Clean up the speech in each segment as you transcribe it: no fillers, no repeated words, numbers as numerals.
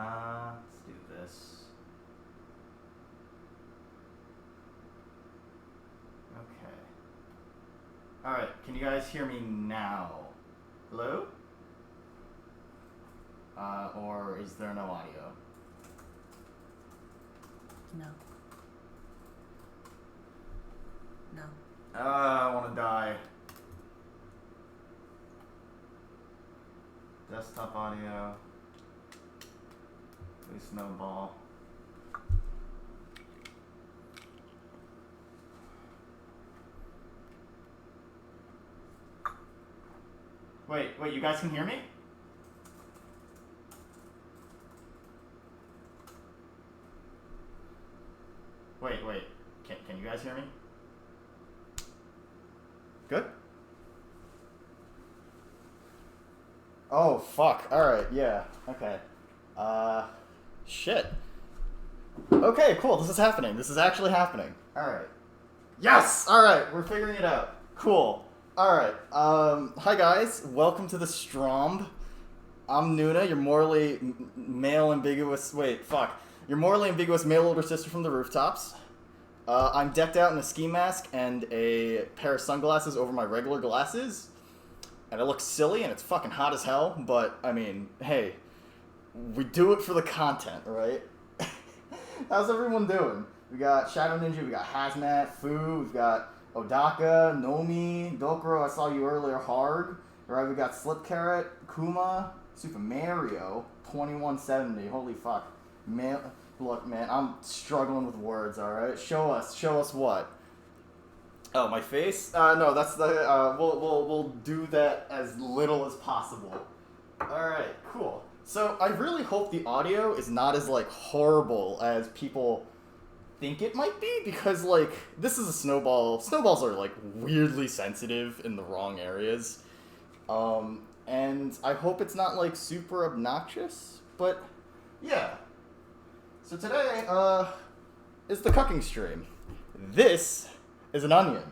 Let's do this. Okay. Alright, can you guys hear me now? Hello? Or is there no audio? No. No. I want to die. Desktop audio. Please snowball. Wait, you guys can hear me? Wait. Can you guys hear me? Good? Oh, fuck. Alright, yeah. Okay. Shit. Okay, cool. This is happening. This is actually happening. Alright. Yes! Alright, we're figuring it out. Cool. Alright. Hi guys. Welcome to the Stromb. I'm Nuna, your morally male ambiguous... Wait, fuck. Your morally ambiguous male older sister from the rooftops. I'm decked out in a ski mask and a pair of sunglasses over my regular glasses. And it looks silly and it's fucking hot as hell, but, I mean, hey, we do it for the content, right? How's everyone doing? We got Shadow Ninja, we got Hazmat, Fu, we've got Odaka, Nomi, Dokuro, I saw you earlier, Hard, right? We got Slip Carrot, Kuma, Super Mario, 2170, holy fuck. Man, look, man, I'm struggling with words, alright? Show us what? Oh, my face? No, that's the, we'll do that as little as possible. Alright, cool. So, I really hope the audio is not as, like, horrible as people think it might be, because, like, this is a snowball. Snowballs are, like, weirdly sensitive in the wrong areas. And I hope it's not, like, super obnoxious, but, yeah. So today, is the cooking stream. This is an onion.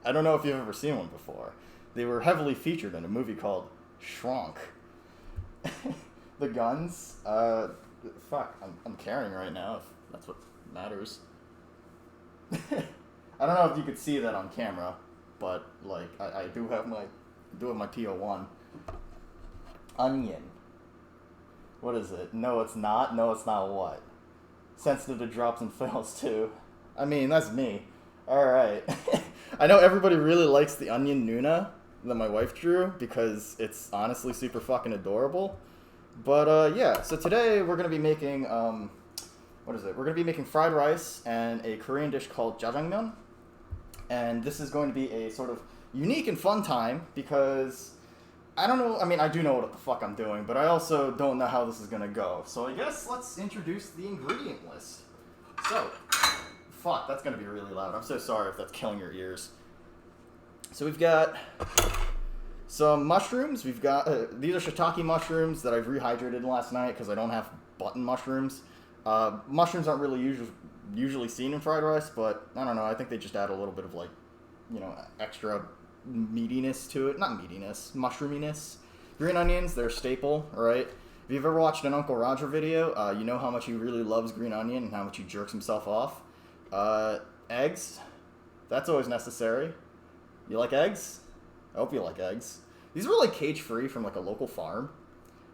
I don't know if you've ever seen one before. They were heavily featured in a movie called Shrunk. The guns, fuck, I'm carrying right now, if that's what matters. I don't know if you could see that on camera, but, like, I do have my PO1. Onion. What is it? No, it's not. No, it's not what? Sensitive to drops and fails, too. I mean, that's me. Alright. I know everybody really likes the onion Nuna that my wife drew, because it's honestly super fucking adorable. But, yeah. So today we're going to be making, what is it? We're going to be making fried rice and a Korean dish called jjajangmyeon. And this is going to be a sort of unique and fun time, because I don't know, I mean, I do know what the fuck I'm doing, but I also don't know how this is gonna go. So I guess let's introduce the ingredient list. So, fuck, that's gonna be really loud. I'm so sorry if that's killing your ears. So we've got some mushrooms. We've got, these are shiitake mushrooms that I've rehydrated last night because I don't have button mushrooms. Mushrooms aren't really usually seen in fried rice, but I don't know, I think they just add a little bit of, like, you know, extra meatiness to it. Not meatiness, mushroominess. Green onions, they're a staple, right? If you've ever watched an Uncle Roger video, you know how much he really loves green onion and how much he jerks himself off. Eggs, that's always necessary. You like eggs? I hope you like eggs. These were like cage-free from like a local farm.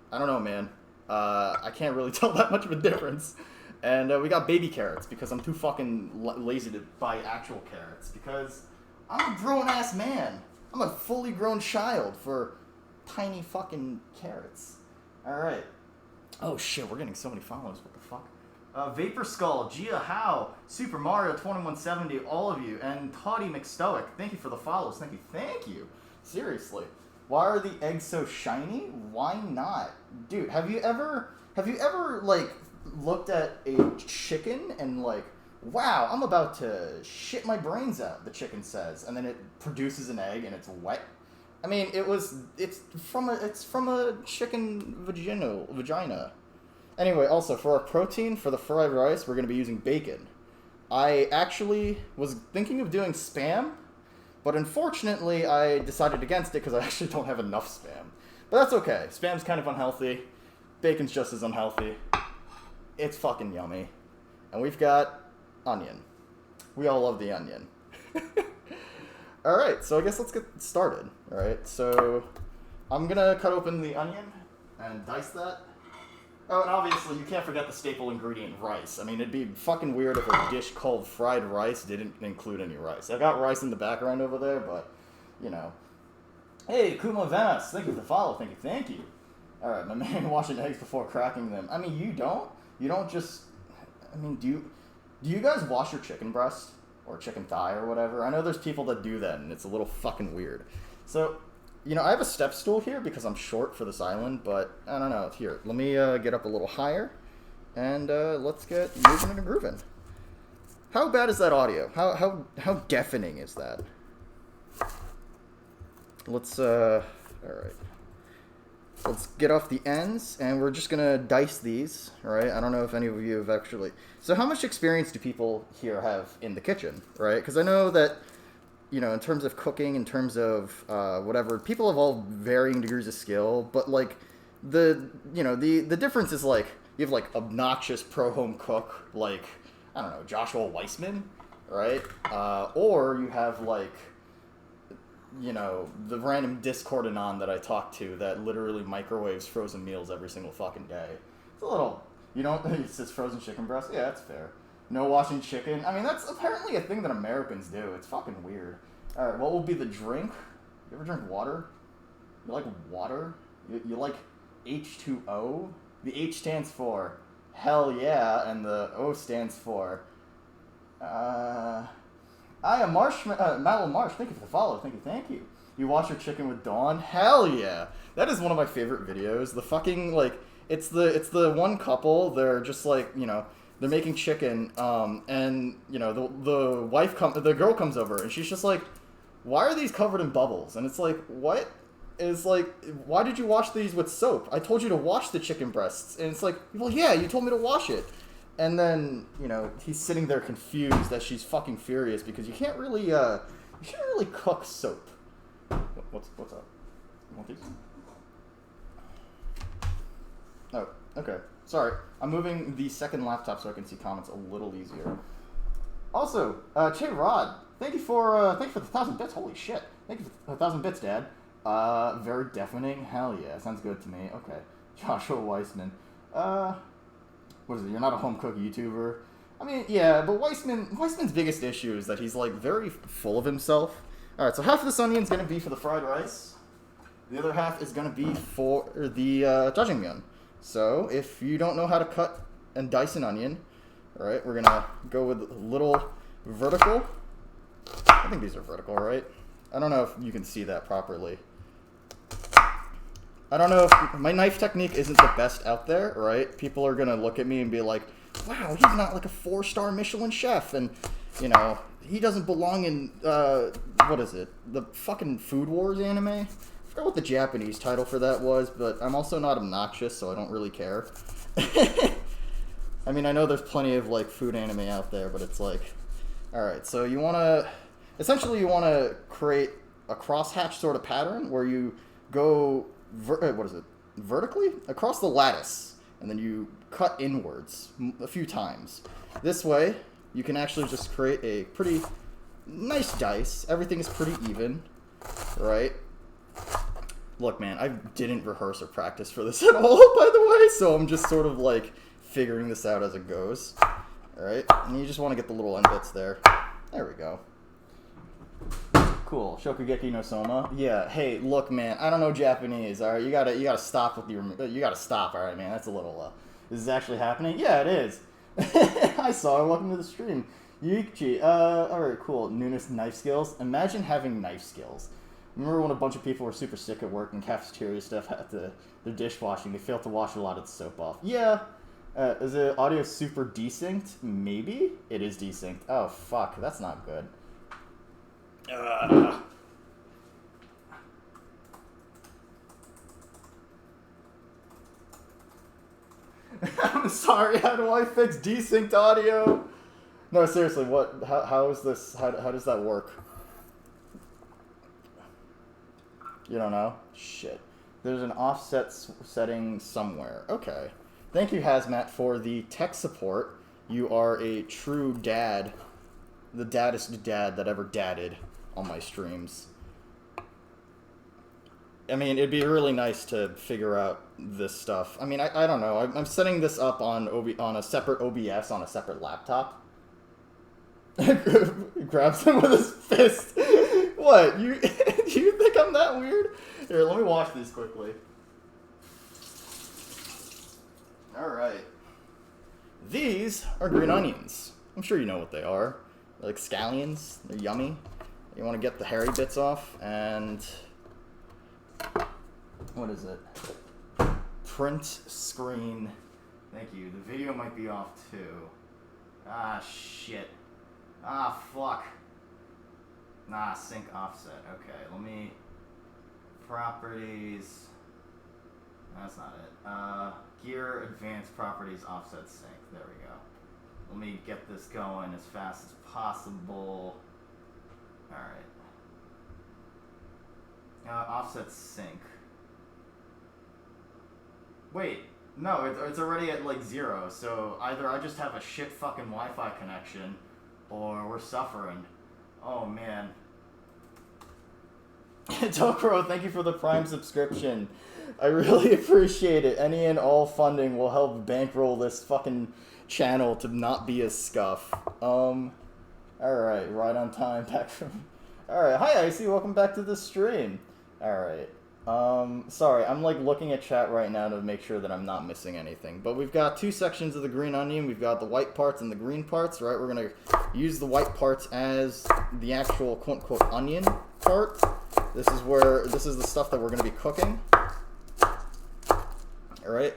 I don't know, man. I can't really tell that much of a difference. And we got baby carrots because I'm too fucking lazy to buy actual carrots, because I'm a grown-ass man. I'm a fully grown child for tiny fucking carrots. Alright. Oh shit, we're getting so many followers. What the fuck? Vapor Skull, Gia Howe, Super Mario 2170, all of you, and Toddy McStoic. Thank you for the follows. Thank you. Seriously. Why are the eggs so shiny? Why not? Dude, have you ever, like, looked at a chicken and, like, wow, I'm about to shit my brains out, the chicken says, and then it produces an egg and it's wet? I mean, it's from a chicken vagina. Anyway, also, for our protein, for the fried rice, we're going to be using bacon. I actually was thinking of doing Spam, but unfortunately I decided against it because I actually don't have enough Spam. But that's okay. Spam's kind of unhealthy. Bacon's just as unhealthy. It's fucking yummy. And we've got onion. We all love the onion. Alright, so I guess let's get started. Alright, so I'm gonna cut open the onion and dice that. Oh, and obviously you can't forget the staple ingredient, rice. I mean, it'd be fucking weird if a dish called fried rice didn't include any rice. I've got rice in the background over there, but, you know. Hey, Kuma Venice, thank you for the follow, thank you. Alright, my man washing eggs before cracking them. I mean, you don't? You don't just... I mean, do you guys wash your chicken breast? Or chicken thigh or whatever? I know there's people that do that, and it's a little fucking weird. So, you know, I have a step stool here because I'm short for this island, but I don't know. Here, let me get up a little higher, and let's get moving and grooving. How bad is that audio? How deafening is that? Let's, alright. Let's get off the ends, and we're just gonna dice these, right? I don't know if any of you have actually... So how much experience do people here have in the kitchen, right? Because I know that, you know, in terms of cooking, in terms of whatever, people have all varying degrees of skill, but, like, the difference is, like, you have, like, obnoxious pro-home cook, like, I don't know, Joshua Weissman, right? Or you have, like... you know, the random Discord anon that I talk to that literally microwaves frozen meals every single fucking day. It's a little... You don't... It says frozen chicken breast? Yeah, that's fair. No washing chicken. I mean, that's apparently a thing that Americans do. It's fucking weird. Alright, what will be the drink? You ever drink water? You like water? You like H2O? The H stands for hell yeah, and the O stands for... I am Mallow Marsh. Thank you for the follow. Thank you. You wash your chicken with Dawn? Hell yeah. That is one of my favorite videos. The fucking, like, it's the one couple, they're just like, you know, they're making chicken, and, you know, the girl comes over, and she's just like, why are these covered in bubbles? And it's like, what? It's like, why did you wash these with soap? I told you to wash the chicken breasts. And it's like, well, yeah, you told me to wash it. And then, you know, he's sitting there confused that she's fucking furious because you can't really, you shouldn't really cook soap. What's up? You want these? Oh, okay. Sorry. I'm moving the second laptop so I can see comments a little easier. Also, Che Rod, thank you for the 1,000 bits. Holy shit. Thank you for 1,000 bits, Dad. Very deafening. Hell yeah. Sounds good to me. Okay. Joshua Weissman. What is it? You're not a home cook YouTuber? I mean, yeah, but Weissman's biggest issue is that he's, like, very full of himself. Alright, so half of this onion's gonna be for the fried rice. The other half is gonna be for the jjajangmyeon. So, if you don't know how to cut and dice an onion, alright, we're gonna go with a little vertical. I think these are vertical, right? I don't know if you can see that properly. I don't know if my knife technique isn't the best out there, right? People are gonna look at me and be like, wow, he's not like a 4-star Michelin chef, and, you know, he doesn't belong in, what is it? The fucking Food Wars anime? I forgot what the Japanese title for that was, but I'm also not obnoxious, so I don't really care. I mean, I know there's plenty of, like, food anime out there, but it's like, alright, so you wanna, essentially you wanna create a crosshatch sort of pattern where you go... vertically across the lattice, and then you cut inwards a few times. This way, you can actually just create a pretty nice dice. Everything is pretty even, right? Look, man, I didn't rehearse or practice for this at all, by the way, so I'm just sort of, like, figuring this out as it goes. Alright, and you just want to get the little end bits there. There we go. Cool. Shokugeki no Soma. Yeah. Hey, look, man. I don't know Japanese. All right, you gotta stop with your. You gotta stop. All right, man. That's a little. This is actually happening. Yeah, it is. I saw it. Welcome to the stream, Yuichi. All right, cool. Nunes knife skills. Imagine having knife skills. Remember when a bunch of people were super sick at work and cafeteria stuff had their dishwashing? They failed to wash a lot of the soap off. Yeah. Is the audio super desynced? Maybe it is desynced. Oh fuck, that's not good. I'm sorry, how do I fix desynced audio? No, seriously, what, how is this, how does that work? You don't know? Shit. There's an offset setting somewhere. Okay. Thank you, Hazmat, for the tech support. You are a true dad. The daddest dad that ever dadded on my streams. I mean, it'd be really nice to figure out this stuff. I mean, I don't know. I'm setting this up on on a separate OBS on a separate laptop. Grabs him with his fist. What? You think I'm that weird? Here, let me wash these quickly. Alright. These are green onions. I'm sure you know what they are. They're like scallions. They're yummy. You want to get the hairy bits off, and... what is it? Print screen. Thank you. The video might be off, too. Ah, shit. Ah, fuck. Nah, sync offset. Okay, let me... properties... That's not it. Gear advanced properties offset sync. There we go. Let me get this going as fast as possible. Alright. Offset sync. Wait, no, it's already at like 0, so either I just have a shit fucking Wi-Fi connection, or we're suffering. Oh man. Tokro, thank you for the Prime subscription. I really appreciate it. Any and all funding will help bankroll this fucking channel to not be a scuff. Alright, right on time, back from... Alright, hi Icy, welcome back to the stream. Alright, sorry, I'm like looking at chat right now to make sure that I'm not missing anything. But we've got two sections of the green onion. We've got the white parts and the green parts, right? We're gonna use the white parts as the actual quote-unquote onion part. This is the stuff that we're gonna be cooking. Alright.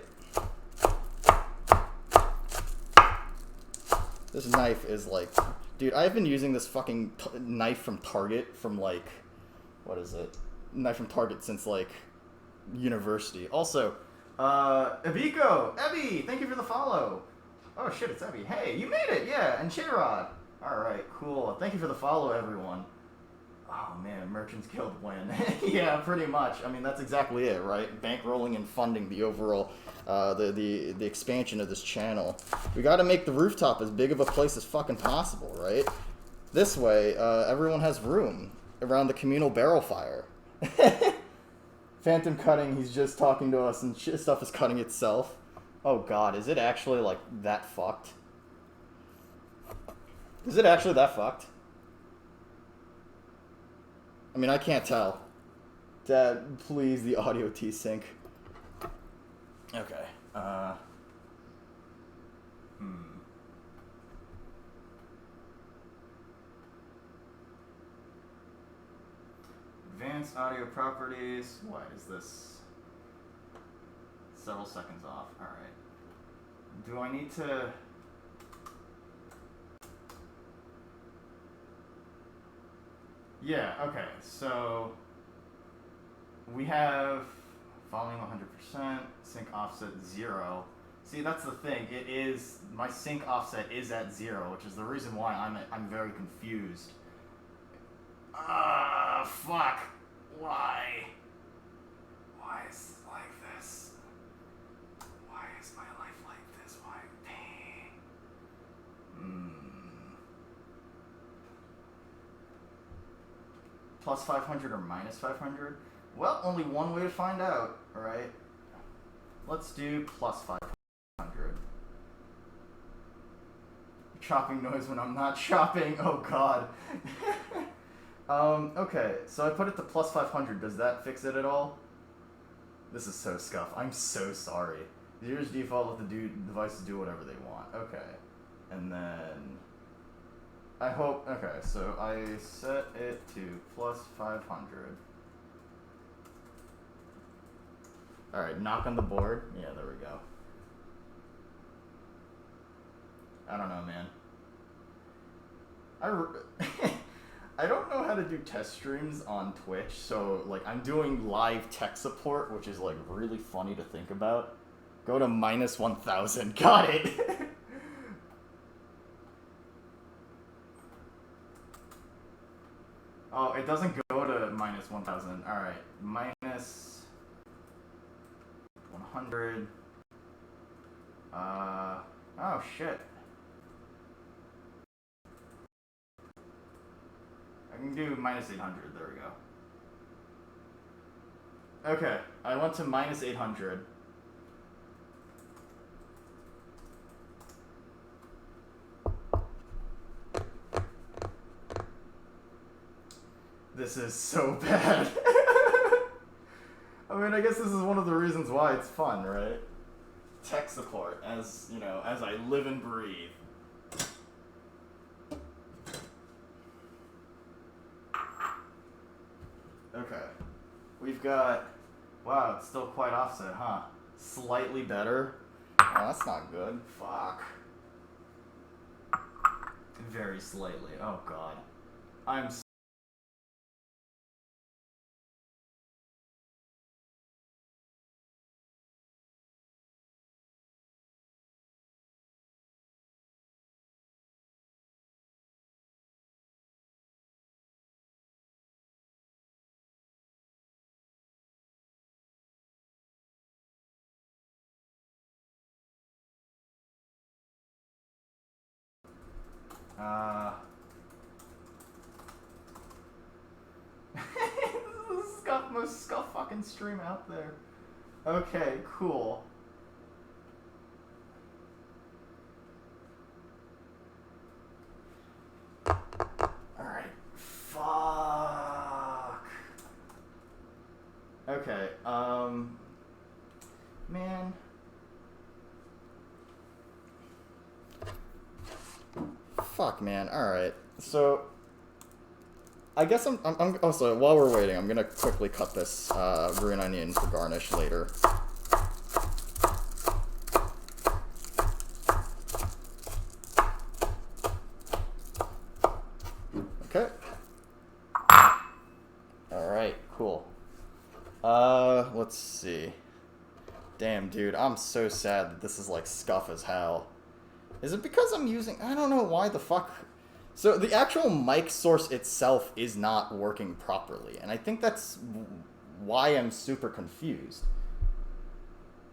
This knife is like... Dude, I've been using this fucking knife from Target from like... What is it? Knife from Target since like... university. Also, Ebiko! Ebby! Thank you for the follow! Oh shit, it's Ebby. Hey, you made it! Yeah, and Shayrod! Alright, cool. Thank you for the follow, everyone. Oh man, Merchants Guild win. Yeah, pretty much. I mean, that's exactly it, right? Bankrolling and funding the overall, the expansion of this channel. We gotta make the rooftop as big of a place as fucking possible, right? This way, everyone has room around the communal barrel fire. Phantom cutting, he's just talking to us and stuff is cutting itself. Oh god, is it actually, like, that fucked? Is it actually that fucked? I mean, I can't tell. Dad, please, the audio T-Sync. Okay. Advanced audio properties. What is this? Several seconds off. Alright. Do I need to... Yeah, okay, so we have volume 100%, sync offset 0. See, that's the thing. It is, my sync offset is at 0, which is the reason why I'm very confused. Fuck. Why? Why is it like this? Why is my life like this? Why? Pain. Plus 500 or minus 500? Well, only one way to find out, alright? Let's do plus 500. Chopping noise when I'm not shopping, oh god. Okay, so I put it to plus 500. Does that fix it at all? This is so scuff. I'm so sorry. Zero's default, let the devices do whatever they want. Okay. And then... I hope... Okay, so I set it to plus 500. Alright, knock on the board. Yeah, there we go. I don't know, man. I don't know how to do test streams on Twitch, so, like, I'm doing live tech support, which is, like, really funny to think about. Go to minus 1,000. Got it! Oh, it doesn't go to minus 1,000. Alright, minus 100. Oh shit. I can do minus 800. There we go. Okay, I went to minus 800. This is so bad. I mean, I guess this is one of the reasons why it's fun, right? Tech support, as, you know, as I live and breathe. Okay. We've got... Wow, it's still quite offset, huh? Slightly better? Oh, that's not good. Fuck. Very slightly. Oh, God. I'm... This is the most scuff fucking stream out there. Okay, cool. Alright. Fuck. Okay, man. Fuck, man. Alright. So, I guess I'm also, while we're waiting, I'm gonna quickly cut this green onion for garnish later. Okay. Alright, cool. Let's see. Damn, dude, I'm so sad that this is, like, scuff as hell. Is it because I'm using... I don't know why the fuck... So, the actual mic source itself is not working properly, and I think that's why I'm super confused.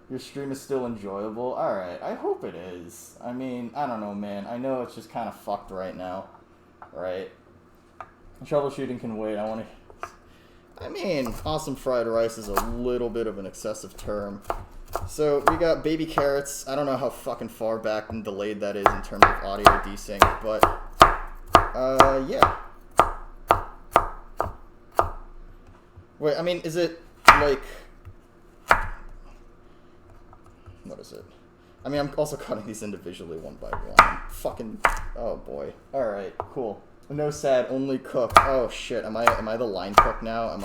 Your stream is still enjoyable? Alright, I hope it is. I mean, I don't know, man. I know it's just kind of fucked right now. Right? Troubleshooting can wait. I mean, awesome fried rice is a little bit of an excessive term. So, we got baby carrots. I don't know how fucking far back and delayed that is in terms of audio desync, but... yeah. Wait, I mean, is it, like... What is it? I mean, I'm also cutting these individually one by one. Fucking... Oh, boy. Alright, cool. No sad, only cook. Oh, shit. Am I the line cook now?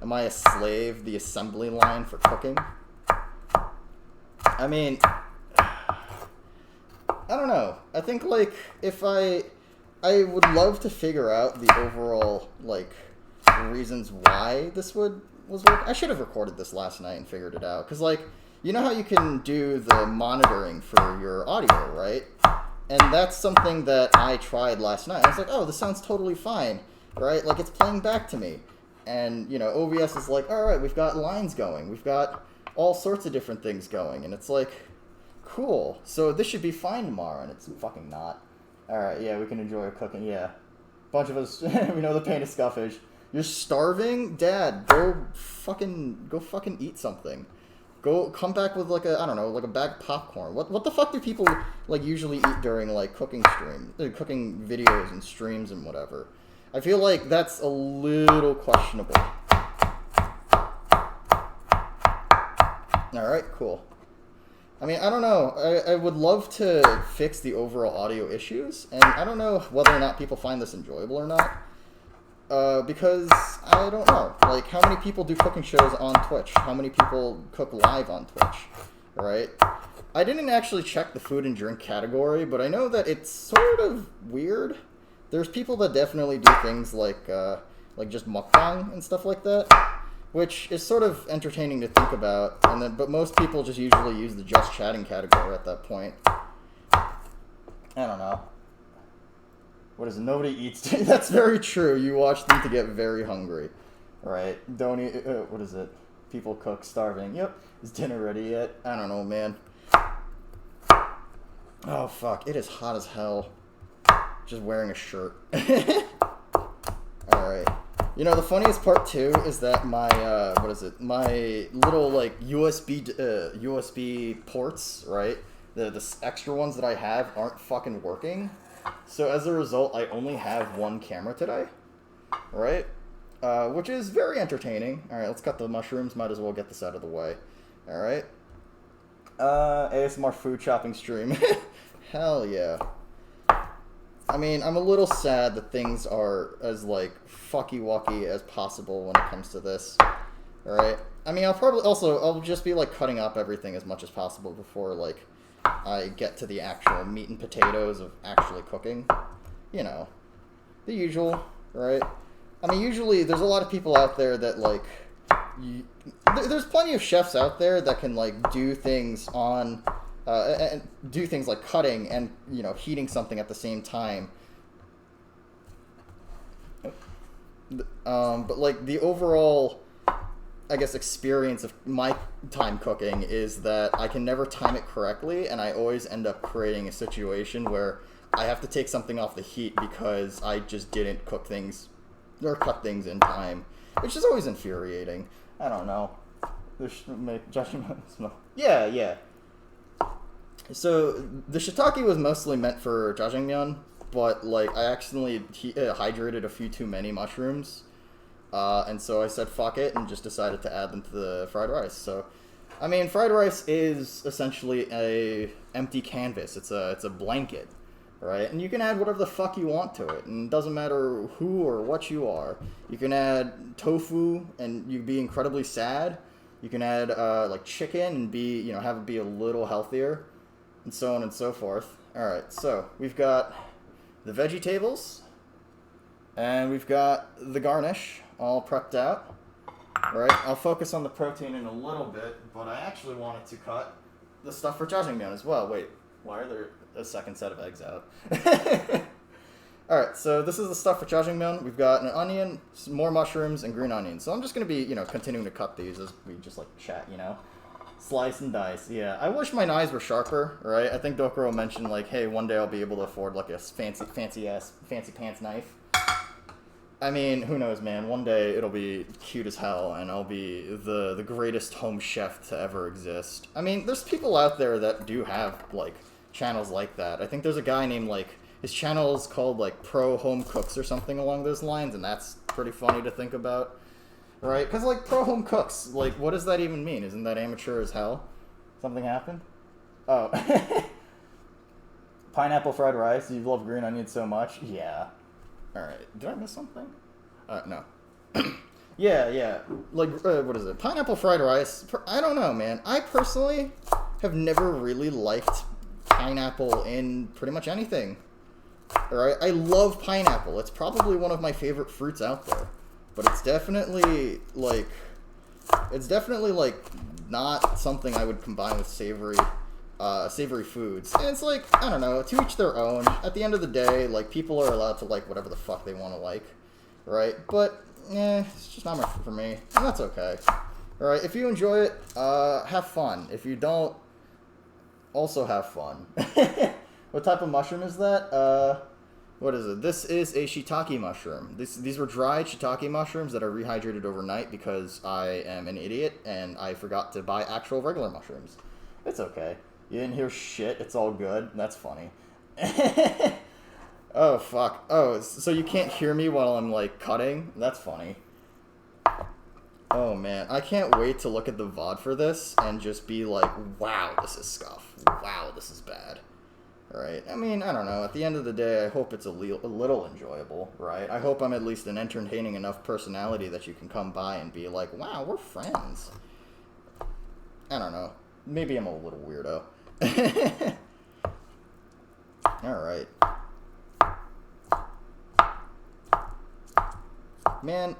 Am I a slave, the assembly line for cooking? I mean... I don't know. I think, like, if I would love to figure out the overall, like, reasons why this was working. I should have recorded this last night and figured it out. Because, like, you know how you can do the monitoring for your audio, right? And that's something that I tried last night. I was like, oh, this sounds totally fine, right? Like, it's playing back to me. And, you know, OBS is like, all right, we've got lines going. We've got all sorts of different things going. And it's like, cool. So this should be fine tomorrow. And it's fucking not. All right, yeah, we can enjoy our cooking. Yeah. Bunch of us, we know the pain of scuffish. You're starving? Dad, go fucking eat something. Come back with, like, I don't know, like a bag of popcorn. What the fuck do people, like, usually eat during, like, cooking videos and streams and whatever? I feel like that's a little questionable. Alright, cool. I mean, I don't know. I would love to fix the overall audio issues, and I don't know whether or not people find this enjoyable or not. Because, I don't know. Like, how many people do cooking shows on Twitch? How many people cook live on Twitch? Right? I didn't actually check the food and drink category, but I know that it's sort of weird. There's people that definitely do things like just mukbang and stuff like that, which is sort of entertaining to think about. But most people just usually use the just chatting category at that point. I don't know. What is it? Nobody eats. That's very true. You watch them to get very hungry, right? Don't eat. What is it? People cook starving. Yep. Is dinner ready yet? I don't know, man. Oh, fuck. It is hot as hell. Just wearing a shirt. Alright. You know, the funniest part, too, is that my, what is it? My little, like, USB ports, right? The extra ones that I have aren't fucking working. So, as a result, I only have one camera today. Right? Which is very entertaining. Alright, let's cut the mushrooms. Might as well get this out of the way. Alright. ASMR food shopping stream. Hell yeah. I mean, I'm a little sad that things are as, like, fucky-wucky as possible when it comes to this. Alright? I mean, I'll just be, like, cutting up everything as much as possible before, like, I get to the actual meat and potatoes of actually cooking. You know. The usual, right? I mean, usually, there's a lot of people out there that, like... there's plenty of chefs out there that can, like, do things on... and do things like cutting and, you know, heating something at the same time. But, like, the overall, I guess, experience of my time cooking is that I can never time it correctly, and I always end up creating a situation where I have to take something off the heat because I just didn't cook things or cut things in time, which is always infuriating. I don't know. Yeah. So, the shiitake was mostly meant for jjajangmyeon, but, like, I accidentally hydrated a few too many mushrooms, and so I said fuck it and just decided to add them to the fried rice. So, I mean, fried rice is essentially a empty canvas. It's a blanket, right? And you can add whatever the fuck you want to it, and it doesn't matter who or what you are. You can add tofu, and you'd be incredibly sad. You can add, like, chicken and have it be a little healthier. And so on and so forth. Alright, so we've got the vegetables, and we've got the garnish all prepped out. Alright, I'll focus on the protein in a little bit, but I actually wanted to cut the stuff for jjajangmyeon as well. Wait, why are there a second set of eggs out? Alright, so this is the stuff for jjajangmyeon. We've got an onion, some more mushrooms, and green onions. So I'm just going to be, continuing to cut these as we just, like, chat, Slice and dice, yeah. I wish my knives were sharper, right? I think Dokuro mentioned, like, hey, one day I'll be able to afford, like, a fancy pants knife. I mean, who knows, man. One day it'll be cute as hell, and I'll be the greatest home chef to ever exist. I mean, there's people out there that do have, like, channels like that. I think there's a guy named, like, his channel is called, like, Pro Home Cooks or something along those lines, and that's pretty funny to think about. Right? Because, like, pro home cooks, like, what does that even mean? Isn't that amateur as hell? Something happened? Oh. Pineapple fried rice. You love green onions so much? Yeah. Alright. Did I miss something? No. Yeah. Like, what is it? Pineapple fried rice. I don't know, man. I personally have never really liked pineapple in pretty much anything. Alright? I love pineapple. It's probably one of my favorite fruits out there. But it's definitely, like, not something I would combine with savory foods. And it's like, I don't know, to each their own. At the end of the day, like, people are allowed to like whatever the fuck they want to like, right? But, it's just not for me, and that's okay. Alright, if you enjoy it, have fun. If you don't, also have fun. What type of mushroom is that? What is it? This is a shiitake mushroom. These were dried shiitake mushrooms that are rehydrated overnight because I am an idiot and I forgot to buy actual regular mushrooms. It's okay. You didn't hear shit. It's all good. That's funny. Oh, fuck. Oh, so you can't hear me while I'm, like, cutting? That's funny. Oh, man. I can't wait to look at the VOD for this and just be like, wow, this is scuff. Wow, this is bad. Right? I mean, I don't know. At the end of the day, I hope it's a little enjoyable, right? I hope I'm at least an entertaining enough personality that you can come by and be like, wow, we're friends. I don't know. Maybe I'm a little weirdo. Alright. Man,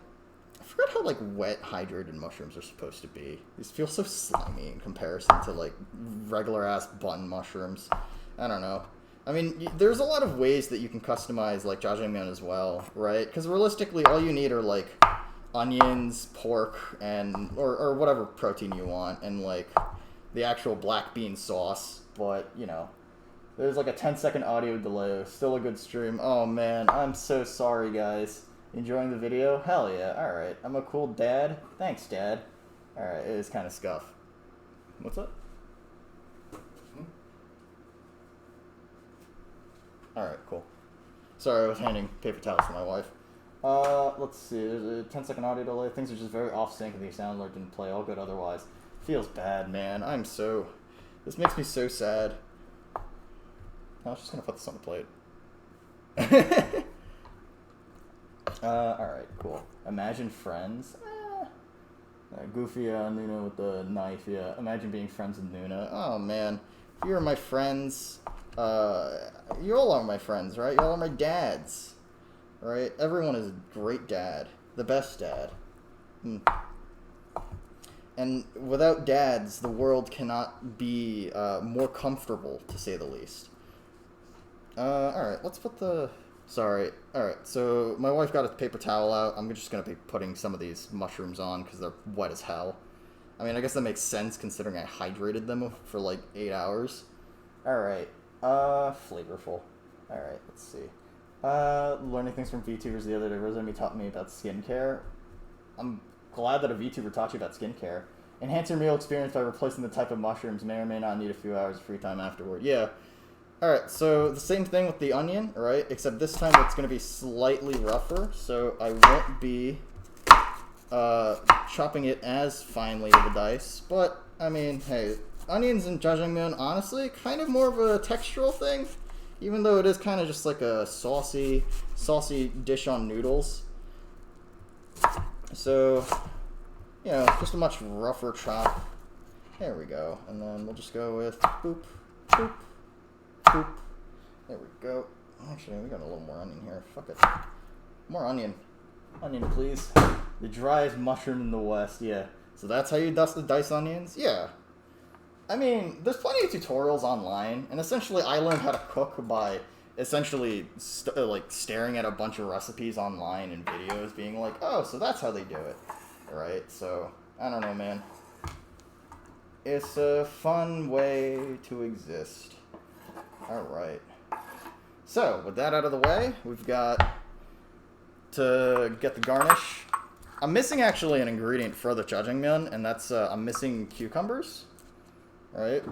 I forgot how, like, wet, hydrated mushrooms are supposed to be. These feel so slimy in comparison to, like, regular-ass button mushrooms. I don't know. I mean, there's a lot of ways that you can customize, like, jjajangmyeon as well, right? Because realistically, all you need are, like, onions, pork, and or whatever protein you want, and like the actual black bean sauce. But you know, there's like a 10-second audio delay. Still a good stream. Oh man, I'm so sorry, guys. Enjoying the video? Hell yeah. All right, I'm a cool dad. Thanks, Dad. All right, it is kind of scuff. What's up? All right, cool. Sorry, I was handing paper towels to my wife. Let's see. There's a 10-second audio delay. Things are just very off sync, and the sound alert didn't play. All good otherwise. Feels bad, man. This makes me so sad. I was just gonna put this on the plate. Alright, cool. Imagine friends. Goofy Nuna with the knife, yeah. Imagine being friends with Nuna. Oh man. If you're my friends, you all are my friends, right? You all are my dads. Right? Everyone is a great dad. The best dad. And without dads, the world cannot be more comfortable, to say the least. Alright, let's put the... Sorry. Alright, so my wife got a paper towel out. I'm just going to be putting some of these mushrooms on because they're wet as hell. I mean, I guess that makes sense considering I hydrated them for like 8 hours. Alright, flavorful. Alright, let's see. Learning things from VTubers the other day. Rosemary taught me about skincare. I'm glad that a VTuber taught you about skincare. Enhance your meal experience by replacing the type of mushrooms. May or may not need a few hours of free time afterward. Yeah. Alright, so the same thing with the onion, right? Except this time it's going to be slightly rougher, so I won't be chopping it as finely with the dice. But, I mean, hey, onions and jjajangmyeon, honestly, kind of more of a textural thing. Even though it is kind of just like a saucy dish on noodles. So, you know, just a much rougher chop. There we go. And then we'll just go with boop, boop, boop. There we go. Actually, we got a little more onion here. Fuck it. More onion. Onion, please. The driest mushroom in the West, yeah. So that's how you dice onions? Yeah. I mean, there's plenty of tutorials online, and essentially I learned how to cook by essentially staring at a bunch of recipes online and videos, being like, oh, so that's how they do it. Right? So, I don't know, man. It's a fun way to exist. Alright. So, with that out of the way, we've got to get the garnish. I'm missing actually an ingredient for the jjajangmyeon, and that's, I'm missing cucumbers. Right?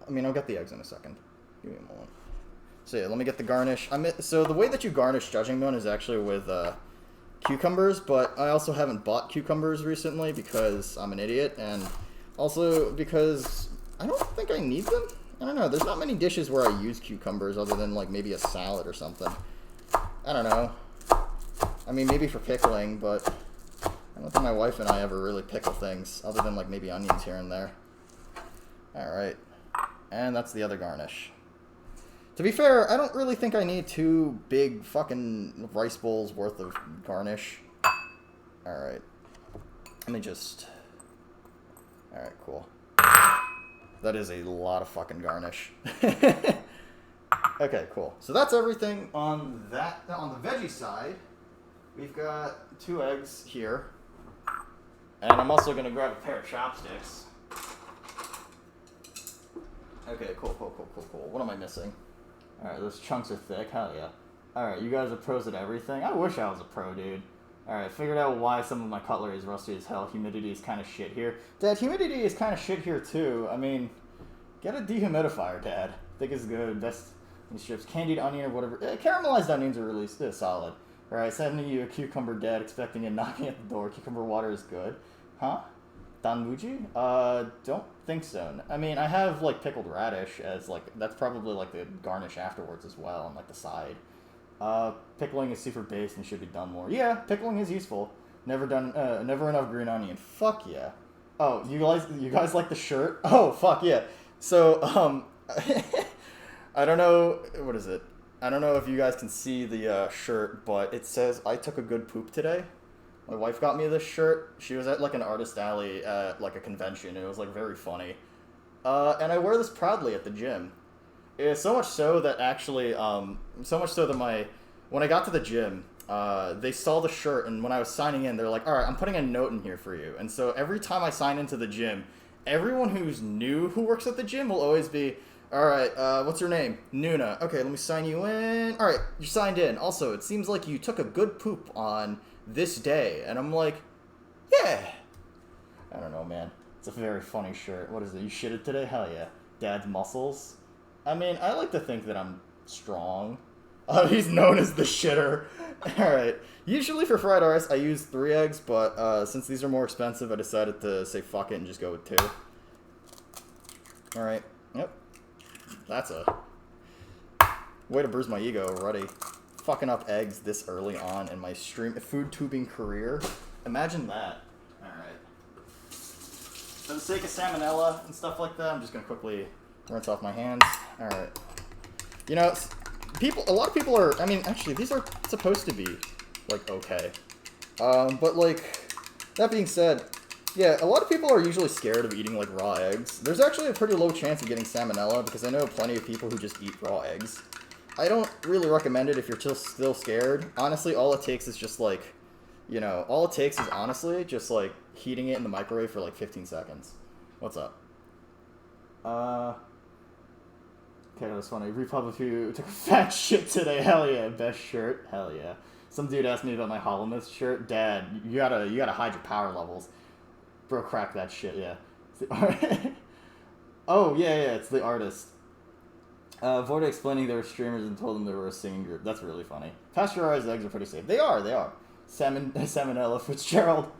I mean, I'll get the eggs in a second. Give me a moment. So yeah, let me get the garnish. So the way that you garnish jjajangmyeon is actually with cucumbers, but I also haven't bought cucumbers recently because I'm an idiot, and also because I don't think I need them. I don't know. There's not many dishes where I use cucumbers other than like maybe a salad or something. I don't know. I mean, maybe for pickling, but I don't think my wife and I ever really pickle things, other than like maybe onions here and there. Alright. And that's the other garnish. To be fair, I don't really think I need 2 big fucking rice bowls worth of garnish. Alright. Let me just... Alright, cool. That is a lot of fucking garnish. Okay, cool. So that's everything on that. On the veggie side, we've got 2 eggs here. And I'm also going to grab a pair of chopsticks. Okay, cool. What am I missing? Alright, those chunks are thick. Hell yeah. Alright, you guys are pros at everything. I wish I was a pro, dude. Alright, figured out why some of my cutlery is rusty as hell. Humidity is kind of shit here. Dad, humidity is kind of shit here too. I mean, get a dehumidifier, Dad. Think it's good. Best in strips. Candied onion or whatever. Caramelized onions are really solid. Alright, sending you a cucumber, Dad, expecting a knocking at the door. Cucumber water is good. Huh? Danmuji? Don't think so. I mean, I have, like, pickled radish as, like, that's probably, like, the garnish afterwards as well on, like, the side. Pickling is super base and should be done more. Yeah, pickling is useful. Never enough green onion. Fuck yeah. Oh, you guys like the shirt? Oh, fuck yeah. So, I don't know, what is it? I don't know if you guys can see the shirt, but it says, I took a good poop today. My wife got me this shirt. She was at, like, an artist alley at, like, a convention. It was, like, very funny. And I wear this proudly at the gym. It's so much so that actually, when I got to the gym, they saw the shirt, and when I was signing in, they're like, all right, I'm putting a note in here for you. And so every time I sign into the gym, everyone who's new who works at the gym will always be, all right, what's your name? Nuna. Okay, let me sign you in. All right, you're signed in. Also, it seems like you took a good poop on this day. And I'm like, yeah. I don't know, man. It's a very funny shirt. What is it? You shitted today? Hell yeah. Dad's muscles. I mean, I like to think that I'm strong. He's known as the shitter. Alright. Usually for fried rice, I use 3 eggs, but since these are more expensive, I decided to say fuck it and just go with 2. Alright. Yep. That's a way to bruise my ego already. Fucking up eggs this early on in my food tubing career. Imagine that. Alright. For the sake of salmonella and stuff like that, I'm just gonna quickly rinse off my hands. Alright. You know, a lot of people are, I mean, actually, these are supposed to be, like, okay. But, like, that being said, yeah, a lot of people are usually scared of eating, like, raw eggs. There's actually a pretty low chance of getting salmonella, because I know plenty of people who just eat raw eggs. I don't really recommend it if you're still scared. Honestly, all it takes is just, like, you know, all it takes is, honestly, just, like, heating it in the microwave for, like, 15 seconds. What's up? Okay, that was funny. Republic who took a fat shit today. Hell yeah. Best shirt. Hell yeah. Some dude asked me about my Holomyth shirt. Dad, you gotta hide your power levels. Bro, crack that shit, yeah. Oh, yeah, it's the artist. Voida explaining they were streamers and told them they were a singing group. That's really funny. Pasteurized eggs are pretty safe. They are. Salmonella Fitzgerald.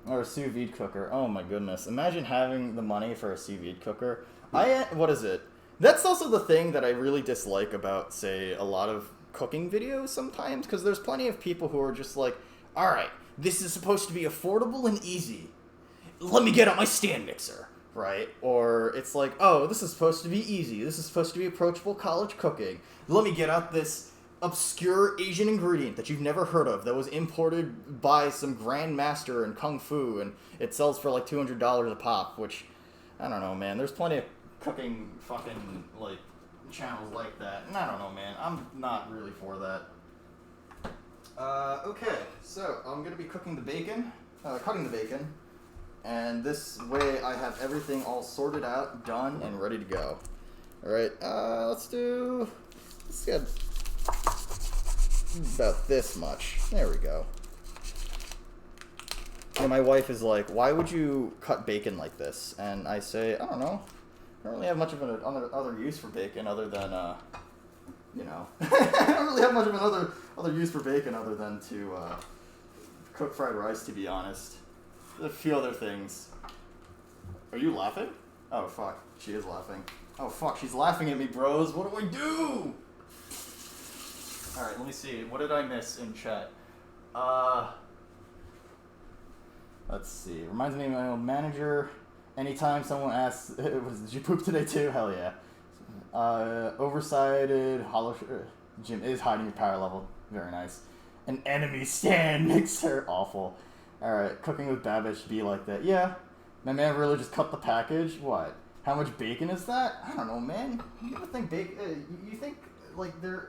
Or a sous vide cooker. Oh my goodness. Imagine having the money for a sous vide cooker. What is it? That's also the thing that I really dislike about, say, a lot of cooking videos sometimes, because there's plenty of people who are just like, alright, this is supposed to be affordable and easy. Let me get out my stand mixer, right? Or it's like, oh, this is supposed to be easy. This is supposed to be approachable college cooking. Let me get out this obscure Asian ingredient that you've never heard of that was imported by some grandmaster in Kung Fu, and it sells for like $200 a pop, which, I don't know, man. There's plenty of cooking fucking, like, channels like that. And I don't know, man. I'm not really for that. Okay. So, I'm going to be cutting the bacon. And this way I have everything all sorted out, done, and ready to go. Alright, let's get about this much. There we go. And my wife is like, why would you cut bacon like this? And I say, I don't know. I don't really have much of an other use for bacon other than, you know. I don't really have much of another use for bacon other than to cook fried rice, to be honest. There's a few other things. Are you laughing? Oh, fuck. She is laughing. Oh, fuck. She's laughing at me, bros. What do I do? Alright, let me see. What did I miss in chat? Let's see. Reminds me of my old manager. Anytime someone asks, did you poop today too? Hell yeah. Oversighted hollow Jim is hiding your power level. Very nice. An enemy stand mixer. Awful. Alright, cooking with Babish be like that. Yeah. My man really just cut the package. What? How much bacon is that? I don't know, man. You ever think you think, like, do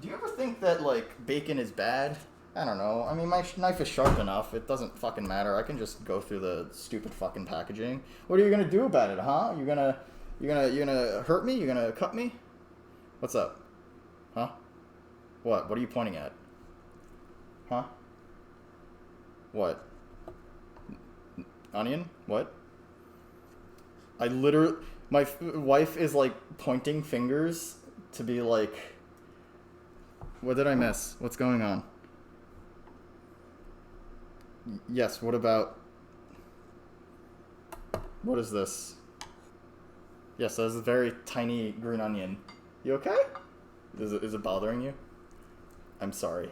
you ever think that, like, bacon is bad? I don't know. I mean, my knife is sharp enough. It doesn't fucking matter. I can just go through the stupid fucking packaging. What are you gonna do about it, huh? You gonna hurt me? You gonna cut me? What's up? Huh? What? What are you pointing at? Huh? What? Onion? What? My wife is, like, pointing fingers to be like, what did I miss? What's going on? Yes, what about... What is this? Yes, that is a very tiny green onion. You okay? Is it bothering you? I'm sorry.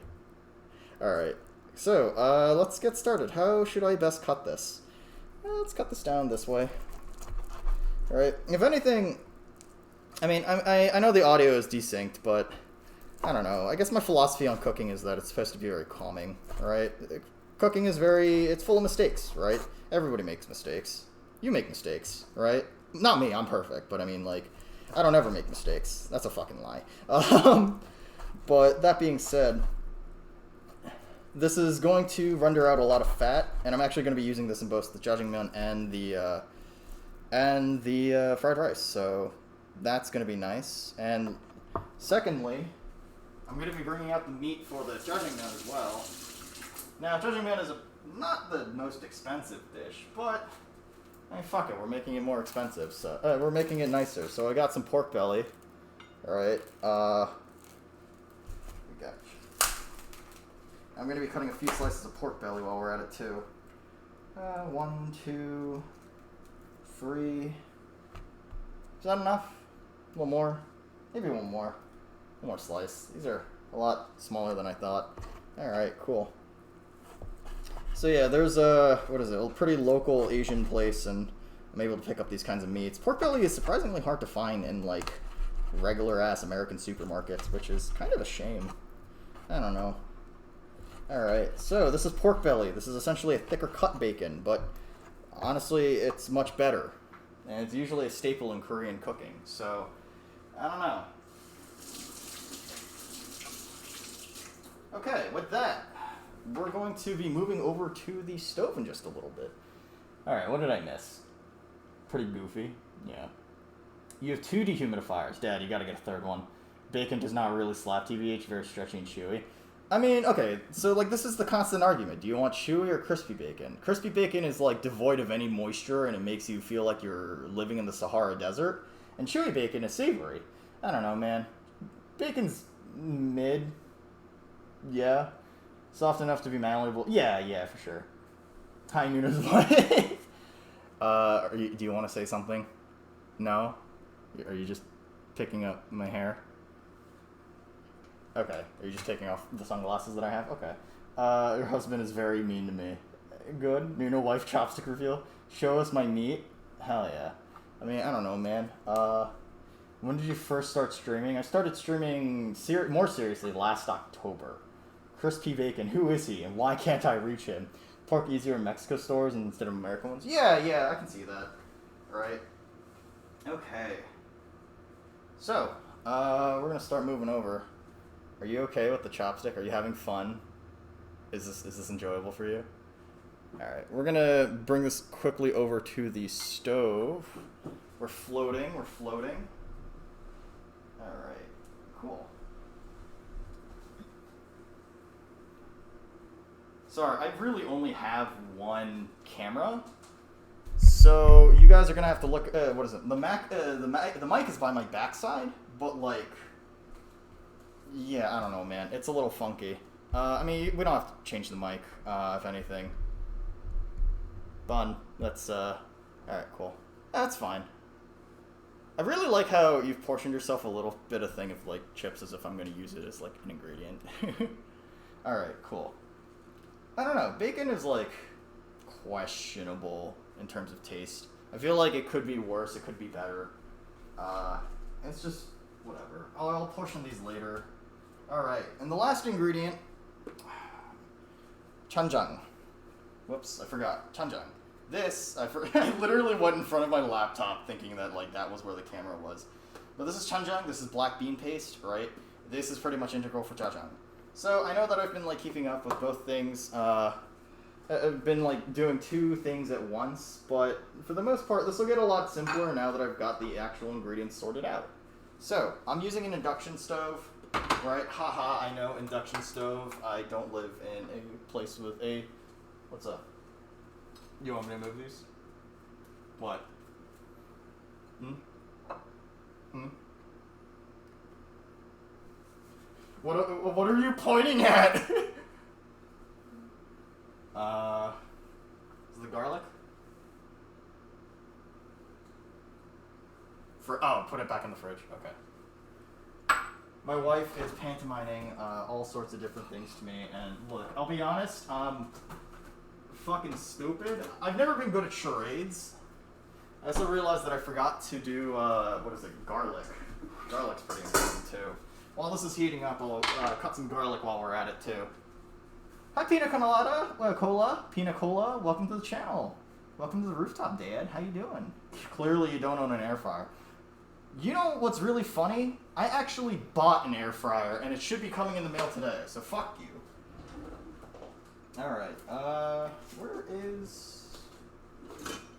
Alright. So, let's get started. How should I best cut this? Let's cut this down this way. Alright. If anything... I mean, I know the audio is desynced, but... I don't know. I guess my philosophy on cooking is that it's supposed to be very calming, right? Cooking is it's full of mistakes, right? Everybody makes mistakes. You make mistakes, right? Not me, I'm perfect, but I mean, like, I don't ever make mistakes. That's a fucking lie. But that being said, This is going to render out a lot of fat, and I'm actually going to be using this in both the jjajangmyeon and the fried rice. So that's going to be nice. And secondly, I'm going to be bringing out the meat for the jjajangmyeon as well. Now, jjajangmyeon is not the most expensive dish, but I mean, fuck it, we're making it more expensive. So we're making it nicer. So I got some pork belly. All right. We got. I'm going to be cutting a few slices of pork belly while we're at it too. 1, 2, 3. Is that enough? One more? Maybe one more. One more slice. These are a lot smaller than I thought. Alright, cool. So yeah, there's a pretty local Asian place, and I'm able to pick up these kinds of meats. Pork belly is surprisingly hard to find in, like, regular-ass American supermarkets, which is kind of a shame. I don't know. Alright, so this is pork belly. This is essentially a thicker cut bacon, but honestly, it's much better. And it's usually a staple in Korean cooking, so I don't know. Okay, with that, we're going to be moving over to the stove in just a little bit. Alright, what did I miss? Pretty goofy. Yeah. You have 2 dehumidifiers. Dad, you gotta get a third one. Bacon does not really slap TBH, very stretchy and chewy. I mean, okay, so, like, this is the constant argument. Do you want chewy or crispy bacon? Crispy bacon is, like, devoid of any moisture, and it makes you feel like you're living in the Sahara Desert. And chewy bacon is savory. I don't know, man. Bacon's mid. Yeah. Soft enough to be malleable. Yeah, for sure. Hi, Nuna's wife. Do you want to say something? No? Are you just picking up my hair? Okay. Are you just taking off the sunglasses that I have? Okay. Your husband is very mean to me. Good. Nuna wife chopstick reveal. Show us my meat. Hell yeah. I mean, I don't know, man. When did you first start streaming? I started streaming more seriously last October. Crispy bacon. Who is he, and why can't I reach him? Pork easier in Mexico stores instead of American ones? Yeah, I can see that. Right. Okay. So, we're gonna start moving over. Are you okay with the chopstick? Are you having fun? Is this enjoyable for you? Alright, we're gonna bring this quickly over to the stove. We're floating. Alright, cool. Sorry, I really only have one camera. So you guys are gonna have to look. What is it? The mic is by my backside, but like, yeah, I don't know, man. It's a little funky. I mean, we don't have to change the mic, if anything. Bun. That's all right. Cool. That's fine. I really like how you've portioned yourself a little bit of thing of like chips, as if I'm gonna use it as like an ingredient. All right. Cool. I don't know. Bacon is like questionable in terms of taste. I feel like it could be worse. It could be better. It's just whatever. I'll portion these later. All right, and the last ingredient, chanjang. Whoops, I forgot. Chanjang. This, I literally went in front of my laptop thinking that like that was where the camera was. But this is chanjang. This is black bean paste, right? This is pretty much integral for jjajang. So I know that I've been like keeping up with both things. I've been like doing 2 things at once, but for the most part, this will get a lot simpler now that I've got the actual ingredients sorted out. So I'm using an induction stove, right? Haha, I know, induction stove. I don't live in a place with a. What's up? You want me to move these? What? What are you pointing at? Is the garlic? Put it back in the fridge. Okay. My wife is pantomiming all sorts of different things to me, and look, I'll be honest, fucking stupid. I've never been good at charades. I also realized that I forgot to do, garlic. Garlic's pretty important, too. While this is heating up, I'll cut some garlic while we're at it, too. Hi, Pina Colada. Pina Cola, welcome to the channel. Welcome to the rooftop, Dad. How you doing? Clearly you don't own an air fryer. You know what's really funny? I actually bought an air fryer, and it should be coming in the mail today, so fuck you. Alright, where is...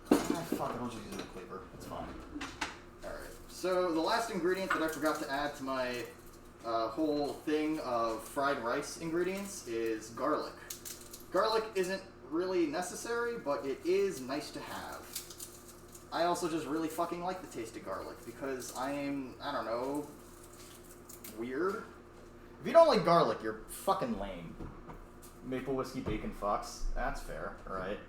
fuck it, I'll just use a cleaver. It's fine. Alright, so the last ingredient that I forgot to add to my whole thing of fried rice ingredients is garlic. Garlic isn't really necessary, but it is nice to have. I also just really fucking like the taste of garlic because I don't know, weird. If you don't like garlic, you're fucking lame. Maple whiskey bacon fucks. That's fair, right?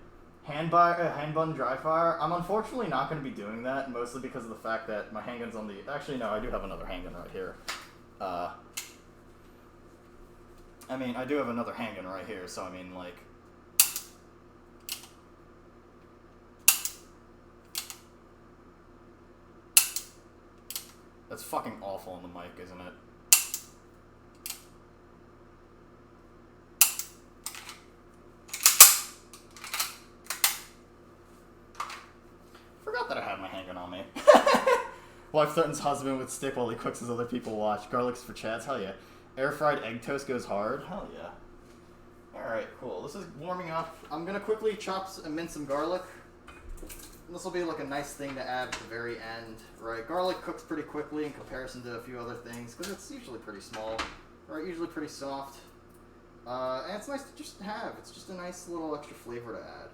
Hand bun dry fire. I'm unfortunately not going to be doing that, mostly because of the fact that my handgun's on the... Actually, no, I do have another handgun right here. I mean, I do have another handgun right here, so I mean, like... That's fucking awful on the mic, isn't it? Forgot that I had my handgun on me. Wife threatens husband with stick while he cooks as other people watch. Garlic's for chads? Hell yeah. Air fried egg toast goes hard? Hell yeah. Alright, cool. This is warming up. I'm gonna quickly chop and mince some garlic. This will be like a nice thing to add at the very end, right? Garlic cooks pretty quickly in comparison to a few other things, because it's usually pretty small, right? Usually pretty soft. And it's nice to just have. It's just a nice little extra flavor to add.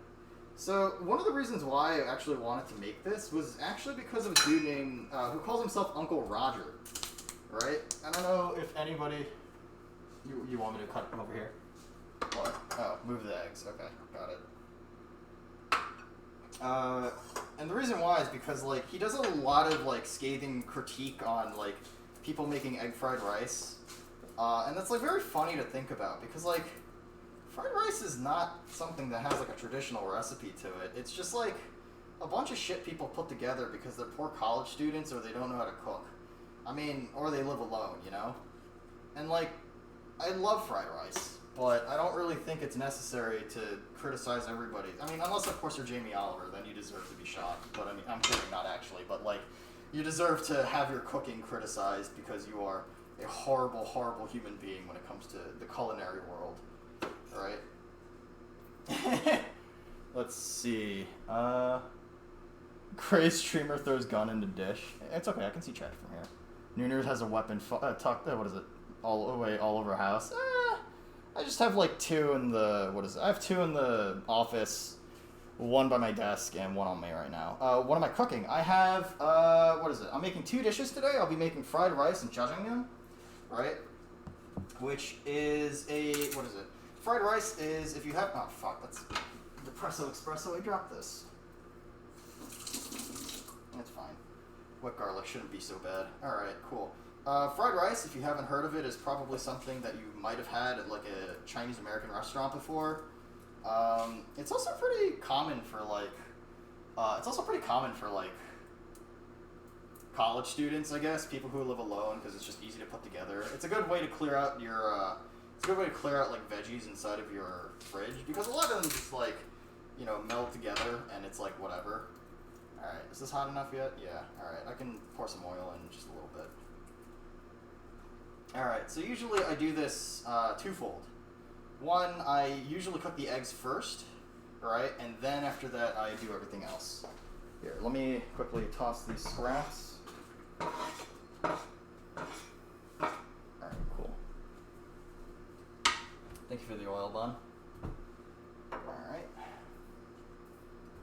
So, one of the reasons why I actually wanted to make this was actually because of a dude named, who calls himself Uncle Roger, right? I don't know if anybody... You want me to cut him over here? What? Oh, move the eggs. Okay, got it. And the reason why is because, like, he does a lot of, like, scathing critique on, like, people making egg fried rice. And that's, like, very funny to think about because, like, fried rice is not something that has, like, a traditional recipe to it. It's just, like, a bunch of shit people put together because they're poor college students or they don't know how to cook. I mean, or they live alone, you know? And, like, I love fried rice. But I don't really think it's necessary to criticize everybody. I mean, unless, of course, you're Jamie Oliver, then you deserve to be shot. But, I mean, I'm kidding, not actually. But, like, you deserve to have your cooking criticized because you are a horrible, horrible human being when it comes to the culinary world. Right? Let's see. Crazed streamer throws gun into dish. It's okay, I can see chat from here. Nooner has a weapon tucked, what is it? All over house. I just have like two in the, I have two in the office, one by my desk and one on me right now. What am I cooking? I have, I'm making 2 dishes today. I'll be making fried rice and jjajangmyeon, right? Which is fried rice is, if you have, oh fuck, that's Depresso Espresso, I dropped this. That's fine. Wet garlic shouldn't be so bad. Alright, cool. Fried rice, if you haven't heard of it, is probably something that you might have had at like a Chinese-American restaurant before. It's also pretty common for like, college students, I guess, people who live alone, because it's just easy to put together. It's a good way to clear out your, like veggies inside of your fridge, because a lot of them just like, you know, meld together, and it's like whatever. Alright, is this hot enough yet? Yeah, alright, I can pour some oil in just a little bit. Alright, so usually I do this twofold. One, I usually cook the eggs first, right? And then after that, I do everything else. Here, let me quickly toss these scraps. Alright, cool. Thank you for the oil, bun. Alright.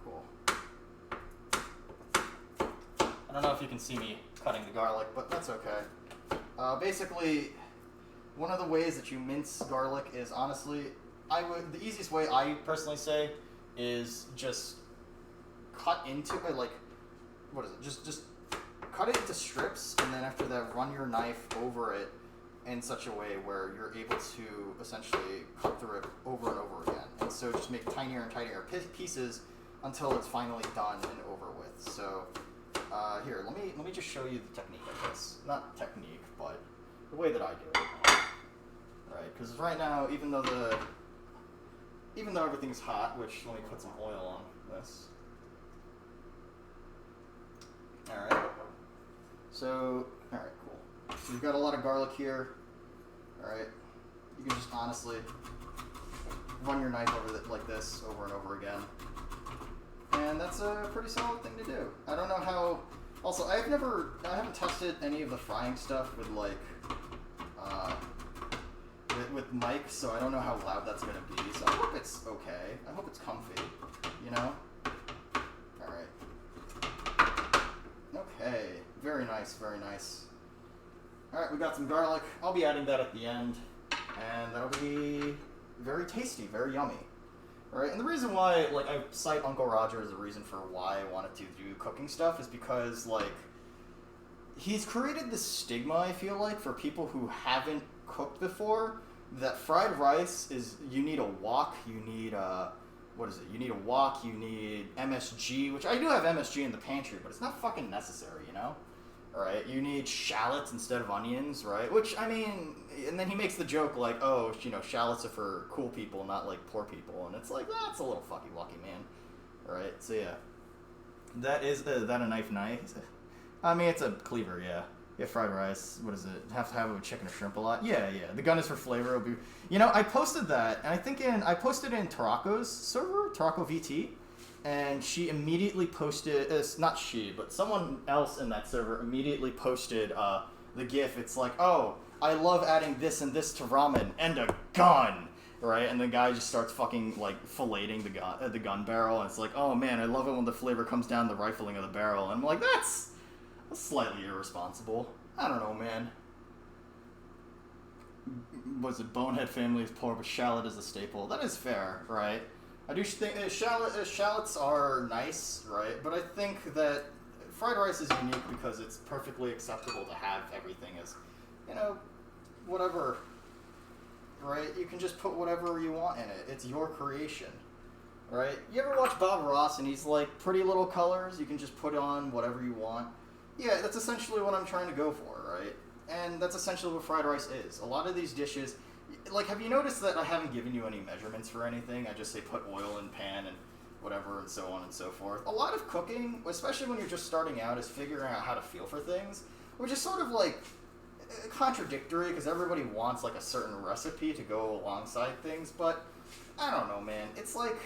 Cool. I don't know if you can see me cutting the garlic, but that's okay. Basically, one of the ways that you mince garlic is honestly, the easiest way I personally say is just cut into it, like, just cut it into strips, and then after that run your knife over it in such a way where you're able to essentially cut through it over and over again. And so just make tinier and tinier pieces until it's finally done and over with. So here, let me just show you the technique of this. Not technique, but the way that I do it. Right, because right now, even though everything's hot, which, let me put some oil on this. Alright. So, alright, cool. So we've got a lot of garlic here. Alright. You can just honestly run your knife over like this over and over again. And that's a pretty solid thing to do. I don't know how... Also, I haven't tested any of the frying stuff with, like, with mics, so I don't know how loud that's going to be. So I hope it's okay. I hope it's comfy, you know? Alright. Okay. Very nice, very nice. Alright, we got some garlic. I'll be adding that at the end. And that'll be very tasty, very yummy. Right, and the reason why, like, I cite Uncle Roger as the reason for why I wanted to do cooking stuff is because, like, he's created this stigma, I feel like, for people who haven't cooked before, that fried rice is, you need a wok, you need, what is it, you need a wok, you need MSG, which I do have MSG in the pantry, but it's not fucking necessary, you know? Right, you need shallots instead of onions, right? Which, I mean, and then he makes the joke like, oh, you know, shallots are for cool people, not like poor people, and it's like, that's a little fucky wucky, man. Right, so yeah. That is, that a knife? I mean, it's a cleaver, yeah. Yeah, fried rice, what is it? Have to have it with chicken or shrimp a lot? Yeah. The gun is for flavor. It'll be, you know, I posted that, and I think I posted it in Tarako's server, Tarako VT. And she immediately posted, not she, but someone else in that server immediately posted the GIF. It's like, oh, I love adding this and this to ramen and a gun, right? And the guy just starts fucking, like, filleting the gun barrel. And it's like, oh, man, I love it when the flavor comes down the rifling of the barrel. And I'm like, that's slightly irresponsible. I don't know, man. Was it Bonehead family is poor, but shallot is a staple? That is fair, right? I do think shallots are nice, right? But I think that fried rice is unique because it's perfectly acceptable to have everything as, you know, whatever, right? You can just put whatever you want in it. It's your creation, right? You ever watch Bob Ross and he's like, pretty little colors, you can just put on whatever you want? Yeah, that's essentially what I'm trying to go for, right? And that's essentially what fried rice is. A lot of these dishes... Like, have you noticed that I haven't given you any measurements for anything? I just say put oil in pan and whatever and so on and so forth. A lot of cooking, especially when you're just starting out, is figuring out how to feel for things, which is sort of, like, contradictory because everybody wants, like, a certain recipe to go alongside things, but I don't know, man. It's, like,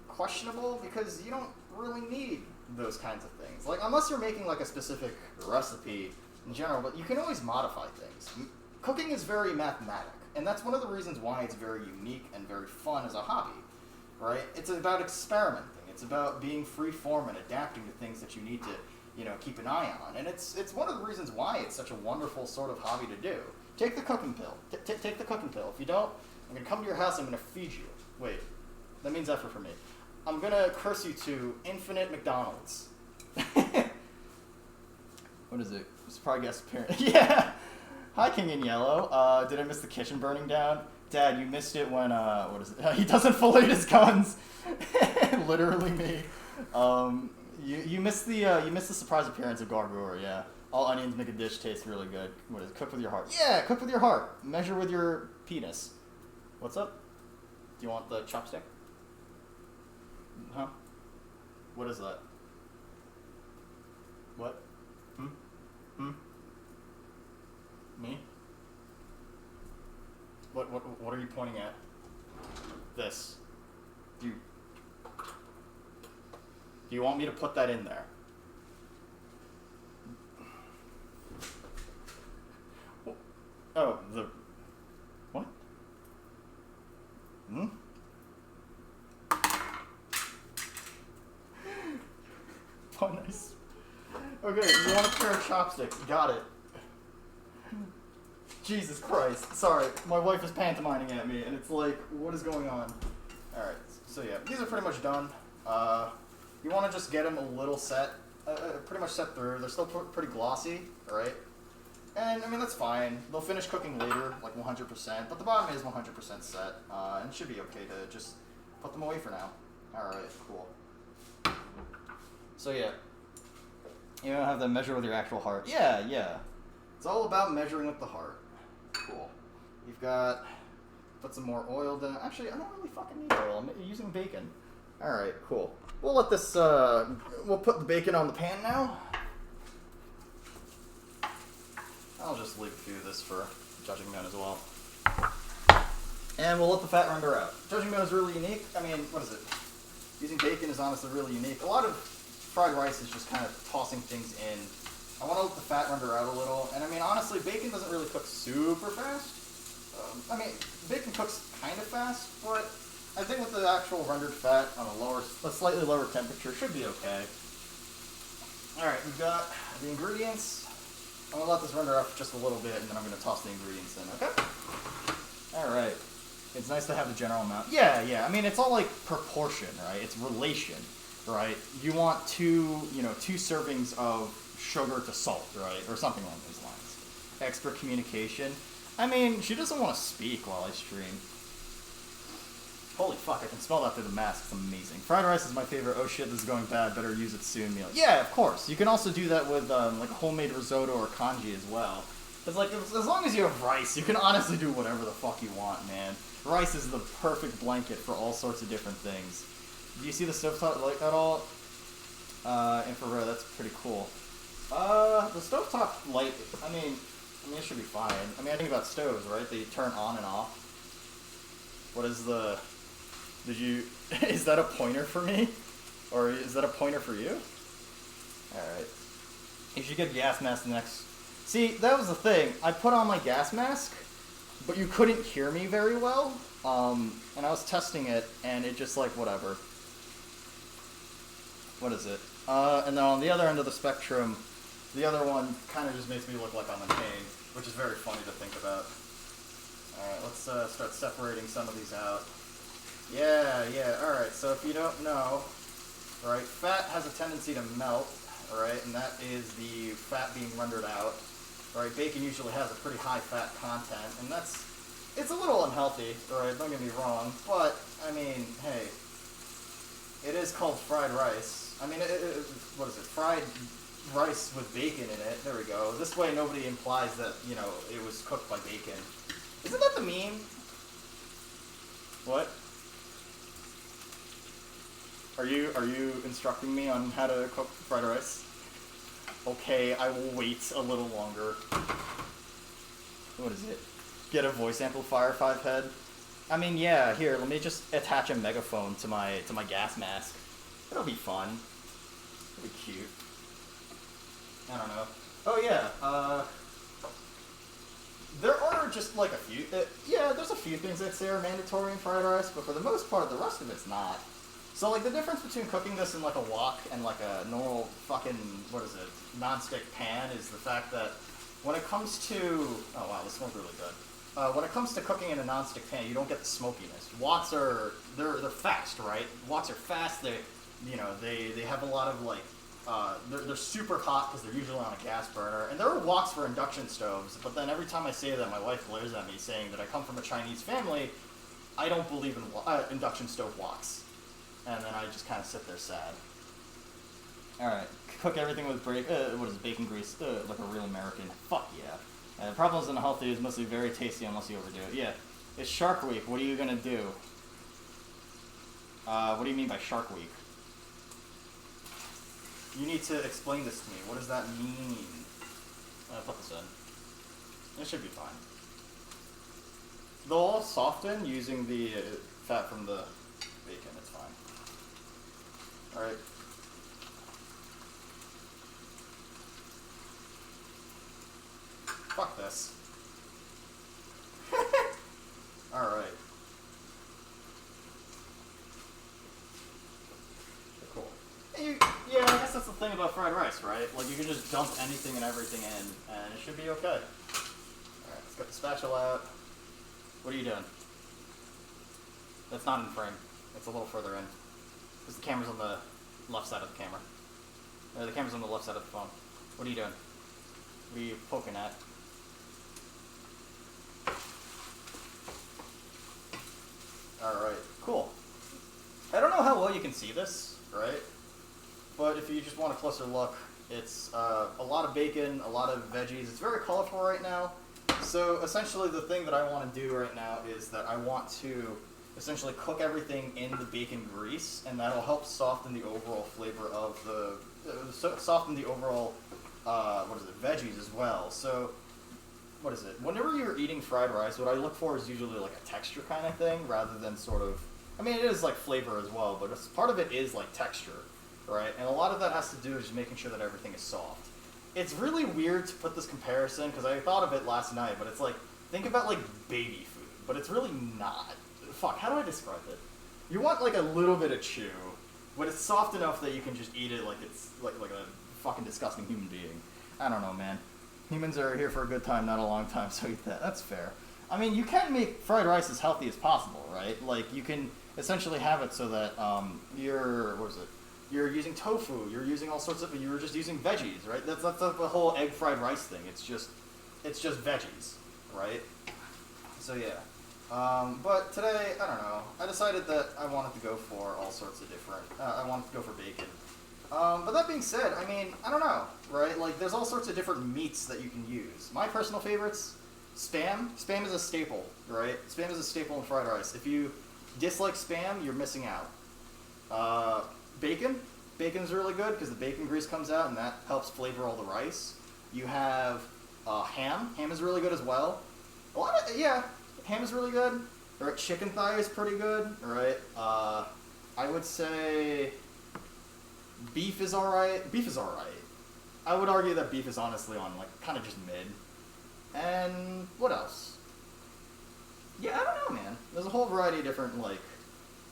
questionable because you don't really need those kinds of things. Like, unless you're making, like, a specific recipe in general, but you can always modify things. Cooking is very mathematic. And that's one of the reasons why it's very unique and very fun as a hobby, right? It's about experimenting. It's about being free-form and adapting to things that you need to, you know, keep an eye on. And it's one of the reasons why it's such a wonderful sort of hobby to do. Take the cooking pill. Take the cooking pill. If you don't, I'm going to come to your house and I'm going to feed you. Wait, that means effort for me. I'm going to curse you to infinite McDonald's. What is it? It's probably guest appearance. Yeah! Hi, King in Yellow. Did I miss the kitchen burning down? Dad, you missed it when, what is it? He doesn't fillet his guns. Literally me. You missed the surprise appearance of Gargura, yeah. All onions make a dish taste really good. What is it? Cook with your heart. Yeah, cook with your heart. Measure with your penis. What's up? Do you want the chopstick? Huh? What is that? What? Me? What are you pointing at? This. Do you want me to put that in there? Oh, the... What? Oh, nice. Okay, you want a pair of chopsticks. Got it. Jesus Christ. Sorry, my wife is pantomiming at me, and it's like, what is going on? Alright, so yeah, these are pretty much done. You want to just get them a little set, pretty much set through. They're still pretty glossy, alright? And, I mean, that's fine. They'll finish cooking later, like 100%, but the bottom is 100% set, and it should be okay to just put them away for now. Alright, cool. So yeah, you don't have to measure with your actual heart. Yeah. It's all about measuring with the heart. Cool. You've got, put some more oil down. Actually, I don't really fucking need oil. I'm using bacon. Alright, cool. We'll let this, we'll put the bacon on the pan now. I'll just leave a few of this for judging men as well. And we'll let the fat render out. Judging meal is really unique. I mean, what is it? Using bacon is honestly really unique. A lot of fried rice is just kind of tossing things in. I want to let the fat render out a little. And I mean, honestly, bacon doesn't really cook super fast. I mean, bacon cooks kind of fast, but I think with the actual rendered fat on a slightly lower temperature should be okay. Alright, we've got the ingredients. I'm going to let this render out for just a little bit, and then I'm going to toss the ingredients in, okay? Alright. It's nice to have the general amount. Yeah. I mean, it's all like proportion, right? It's relation, right? You want two servings of sugar to salt, right? Or something along those lines. Expert communication. I mean, she doesn't want to speak while I stream. Holy fuck, I can smell that through the mask. It's amazing. Fried rice is my favorite. Oh shit, this is going bad. Better use it soon meal. Yeah, of course. You can also do that with like homemade risotto or congee as well. Because like, as long as you have rice, you can honestly do whatever the fuck you want, man. Rice is the perfect blanket for all sorts of different things. Do you see the stovetop light at all? Infrared, that's pretty cool. The stovetop light, I mean, it should be fine. I mean, I think about stoves, right? They turn on and off. What is the... Is that a pointer for me? Or is that a pointer for you? Alright. You should get a gas mask next. See, that was the thing. I put on my gas mask, but you couldn't hear me very well. And I was testing it, and it just like, whatever. What is it? And then on the other end of the spectrum, the other one kind of just makes me look like I'm in pain, which is very funny to think about. Alright, let's start separating some of these out. Yeah, alright, so if you don't know, right, fat has a tendency to melt, right, and that is the fat being rendered out. Right, bacon usually has a pretty high fat content, and it's a little unhealthy, right, don't get me wrong, but, I mean, hey, it is called fried rice. I mean, what is it, fried rice with bacon in it, there we go. This way nobody implies that, you know, it was cooked by bacon. Isn't that the meme? What? Are you instructing me on how to cook fried rice? Okay, I will wait a little longer. What is it? Get a voice amplifier 5 head? I mean, yeah, here, let me just attach a megaphone to my gas mask. It'll be fun. It'll be cute. I don't know. Oh yeah, there are just like a few, yeah, there's a few things I'd say are mandatory in fried rice, but for the most part, the rest of it's not. So, like, the difference between cooking this in, like, a wok and, like, a normal fucking, what is it, non-stick pan is the fact that when it comes to... Oh, wow, this smells really good. When it comes to cooking in a non-stick pan, you don't get the smokiness. Woks are... They're fast, right? Woks are fast. They have a lot of, like... They're super hot because they're usually on a gas burner. And there are woks for induction stoves, but then every time I say that, my wife glares at me saying that I come from a Chinese family. I don't believe in induction stove woks. And then I just kind of sit there sad. Alright, cook everything with bacon grease, like a real American. Fuck yeah. The problem isn't healthy, it's mostly very tasty unless you overdo it. Yeah, it's Shark Week, what are you gonna do? What do you mean by Shark Week? You need to explain this to me, what does that mean? Put this in. It should be fine. They'll all soften using the fat from the bacon, it's fine. Alright. Fuck this. Alright. Cool. Yeah, I guess that's the thing about fried rice, right? Like, you can just dump anything and everything in, and it should be okay. Alright, let's get the spatula out. What are you doing? That's not in frame. It's a little further in. Because the camera's on the left side of the camera. The camera's on the left side of the phone. What are you doing? What are you poking at? Alright, cool. I don't know how well you can see this, right? But if you just want a closer look, it's a lot of bacon, a lot of veggies. It's very colorful right now. So essentially the thing that I want to do right now is that I want to essentially cook everything in the bacon grease, and that'll help soften the overall flavor of the, soften the overall, veggies as well. So what is it? Whenever you're eating fried rice, what I look for is usually like a texture kind of thing, rather than sort of. I mean, it is like flavor as well, but part of it is like texture, right? And a lot of that has to do with just making sure that everything is soft. It's really weird to put this comparison because I thought of it last night, but it's like think about like baby food, but it's really not. Fuck, how do I describe it? You want like a little bit of chew, but it's soft enough that you can just eat it like it's like a fucking disgusting human being. I don't know, man. Humans are here for a good time, not a long time, so eat that. That's fair. I mean, you can make fried rice as healthy as possible, right? Like, you can essentially have it so that you're using tofu, you're using all sorts of, you're just using veggies, right? That's the whole egg fried rice thing. It's just veggies, right? So, yeah. But today, I don't know, I decided that I wanted to go for all sorts of different, I wanted to go for bacon. But that being said, I mean, I don't know, right? Like, there's all sorts of different meats that you can use. My personal favorites, Spam. Spam is a staple, right? Spam is a staple in fried rice. If you dislike Spam, you're missing out. Bacon. Bacon's really good because the bacon grease comes out and that helps flavor all the rice. You have ham. Ham is really good as well. Ham is really good. Right, chicken thigh is pretty good, right? I would say beef is alright. Beef is alright. I would argue that beef is honestly on, like, kind of just mid. And what else? Yeah, I don't know, man. There's a whole variety of different, like,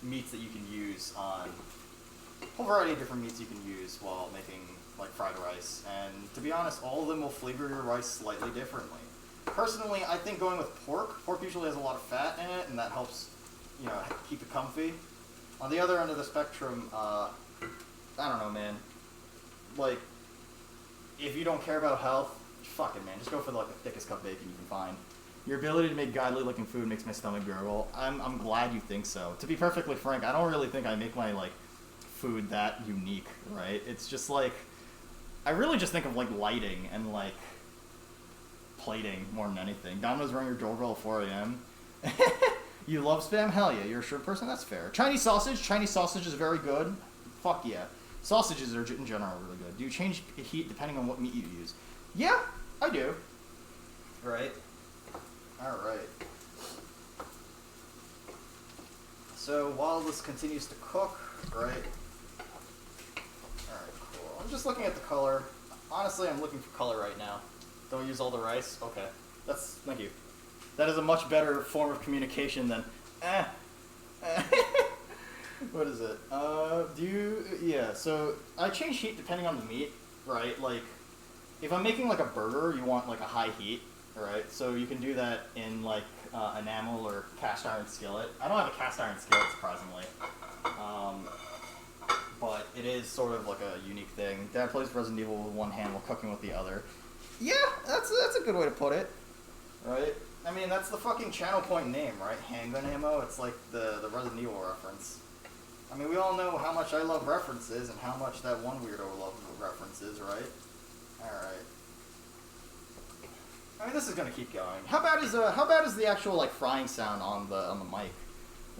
meats that you can use on... whole variety of different meats you can use while making, like, fried rice. And to be honest, all of them will flavor your rice slightly differently. Personally, I think going with pork. Pork usually has a lot of fat in it, and that helps, you know, keep it comfy. On the other end of the spectrum, I don't know, man. Like, if you don't care about health, fuck it, man. Just go for like the thickest cut bacon you can find. Your ability to make godly looking food makes my stomach gurgle. I'm glad you think so. To be perfectly frank, I don't really think I make my like food that unique, right? It's just like I really just think of like lighting and like plating more than anything. Domino's ring your doorbell at 4 a.m. You love Spam? Hell yeah. You're a shrimp person? That's fair. Chinese sausage is very good. Fuck yeah. Sausages are in general really good. Do you change heat depending on what meat you use? Yeah, I do. Right. Alright. So while this continues to cook, right? Alright, cool. I'm just looking at the color. Honestly, I'm looking for color right now. Don't use all the rice? Okay. Thank you. That is a much better form of communication than, What is it? Yeah, so I change heat depending on the meat, right? Like, if I'm making like a burger, you want like a high heat, right? So you can do that in like enamel or cast iron skillet. I don't have a cast iron skillet, surprisingly. But it is sort of like a unique thing. Dad plays Resident Evil with one hand while cooking with the other. Yeah, that's a good way to put it, right? I mean, that's the fucking Channel Point name, right? Handgun ammo. It's like the Resident Evil reference. I mean, we all know how much I love references and how much that one weirdo loves references, right? Alright. I mean, this is gonna keep going. How bad is the actual, like, frying sound on the mic?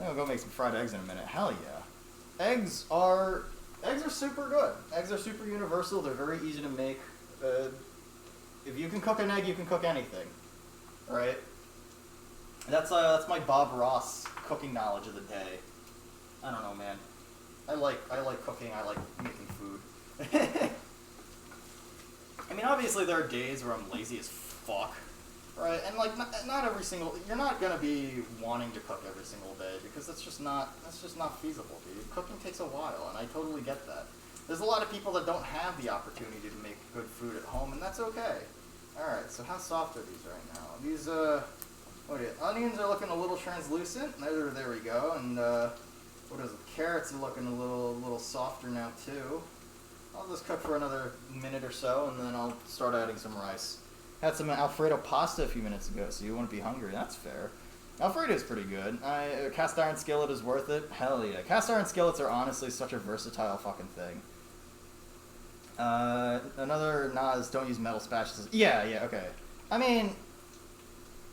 I'll go make some fried eggs in a minute. Hell yeah. Eggs are super good. Eggs are super universal. They're very easy to make. If you can cook an egg, you can cook anything. Right? That's my Bob Ross cooking knowledge of the day. I don't know, man. I like cooking. I like making food. I mean, obviously there are days where I'm lazy as fuck, right? And like, not every single. You're not gonna be wanting to cook every single day because that's just not feasible, dude. Cooking takes a while, and I totally get that. There's a lot of people that don't have the opportunity to make good food at home, and that's okay. All right, so how soft are these right now? These onions are looking a little translucent. There we go, and what is it? Carrots are looking a little softer now too. I'll just cook for another minute or so, and then I'll start adding some rice. Had some Alfredo pasta a few minutes ago, so you wouldn't be hungry. That's fair. Alfredo is pretty good. Cast iron skillet is worth it. Hell yeah. Cast iron skillets are honestly such a versatile fucking thing. Another Nas, don't use metal spatulas. Yeah, okay. I mean,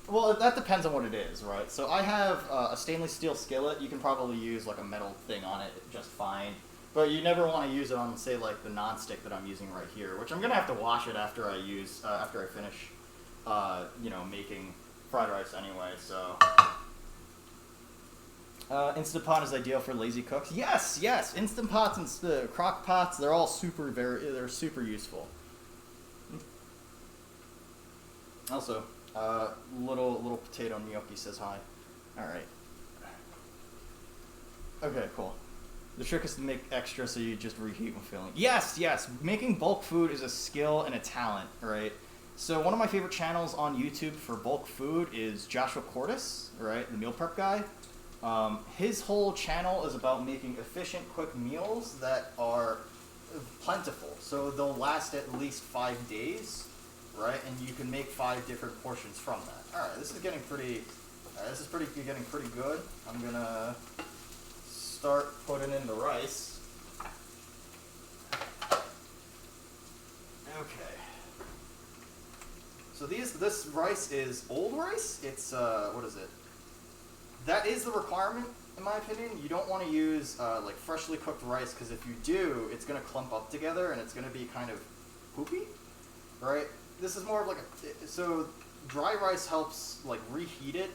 well, that depends on what it is, right? So I have a stainless steel skillet. You can probably use like a metal thing on it just fine. But you never want to use it on, say, like the non-stick that I'm using right here, which I'm gonna have to wash it after I finish you know, making fried rice anyway, so. Instant Pot is ideal for lazy cooks. Yes, yes. Instant Pots and crock pots, they're all they're super useful. Also, little potato gnocchi says hi. All right. Okay, cool. The trick is to make extra so you just reheat when filling. Yes, yes. Making bulk food is a skill and a talent, right? So one of my favorite channels on YouTube for bulk food is Joshua Cordis, right? The meal prep guy. His whole channel is about making efficient, quick meals that are plentiful. So they'll last at least 5 days, right? And you can make 5 different portions from that. All right, this is getting pretty. Getting pretty good. I'm gonna start putting in the rice. Okay. So this rice is old rice. It's what is it? That is the requirement, in my opinion. You don't want to use like freshly cooked rice, because if you do, it's going to clump up together and it's going to be kind of poopy, right? This is more of like so dry rice helps like reheat it.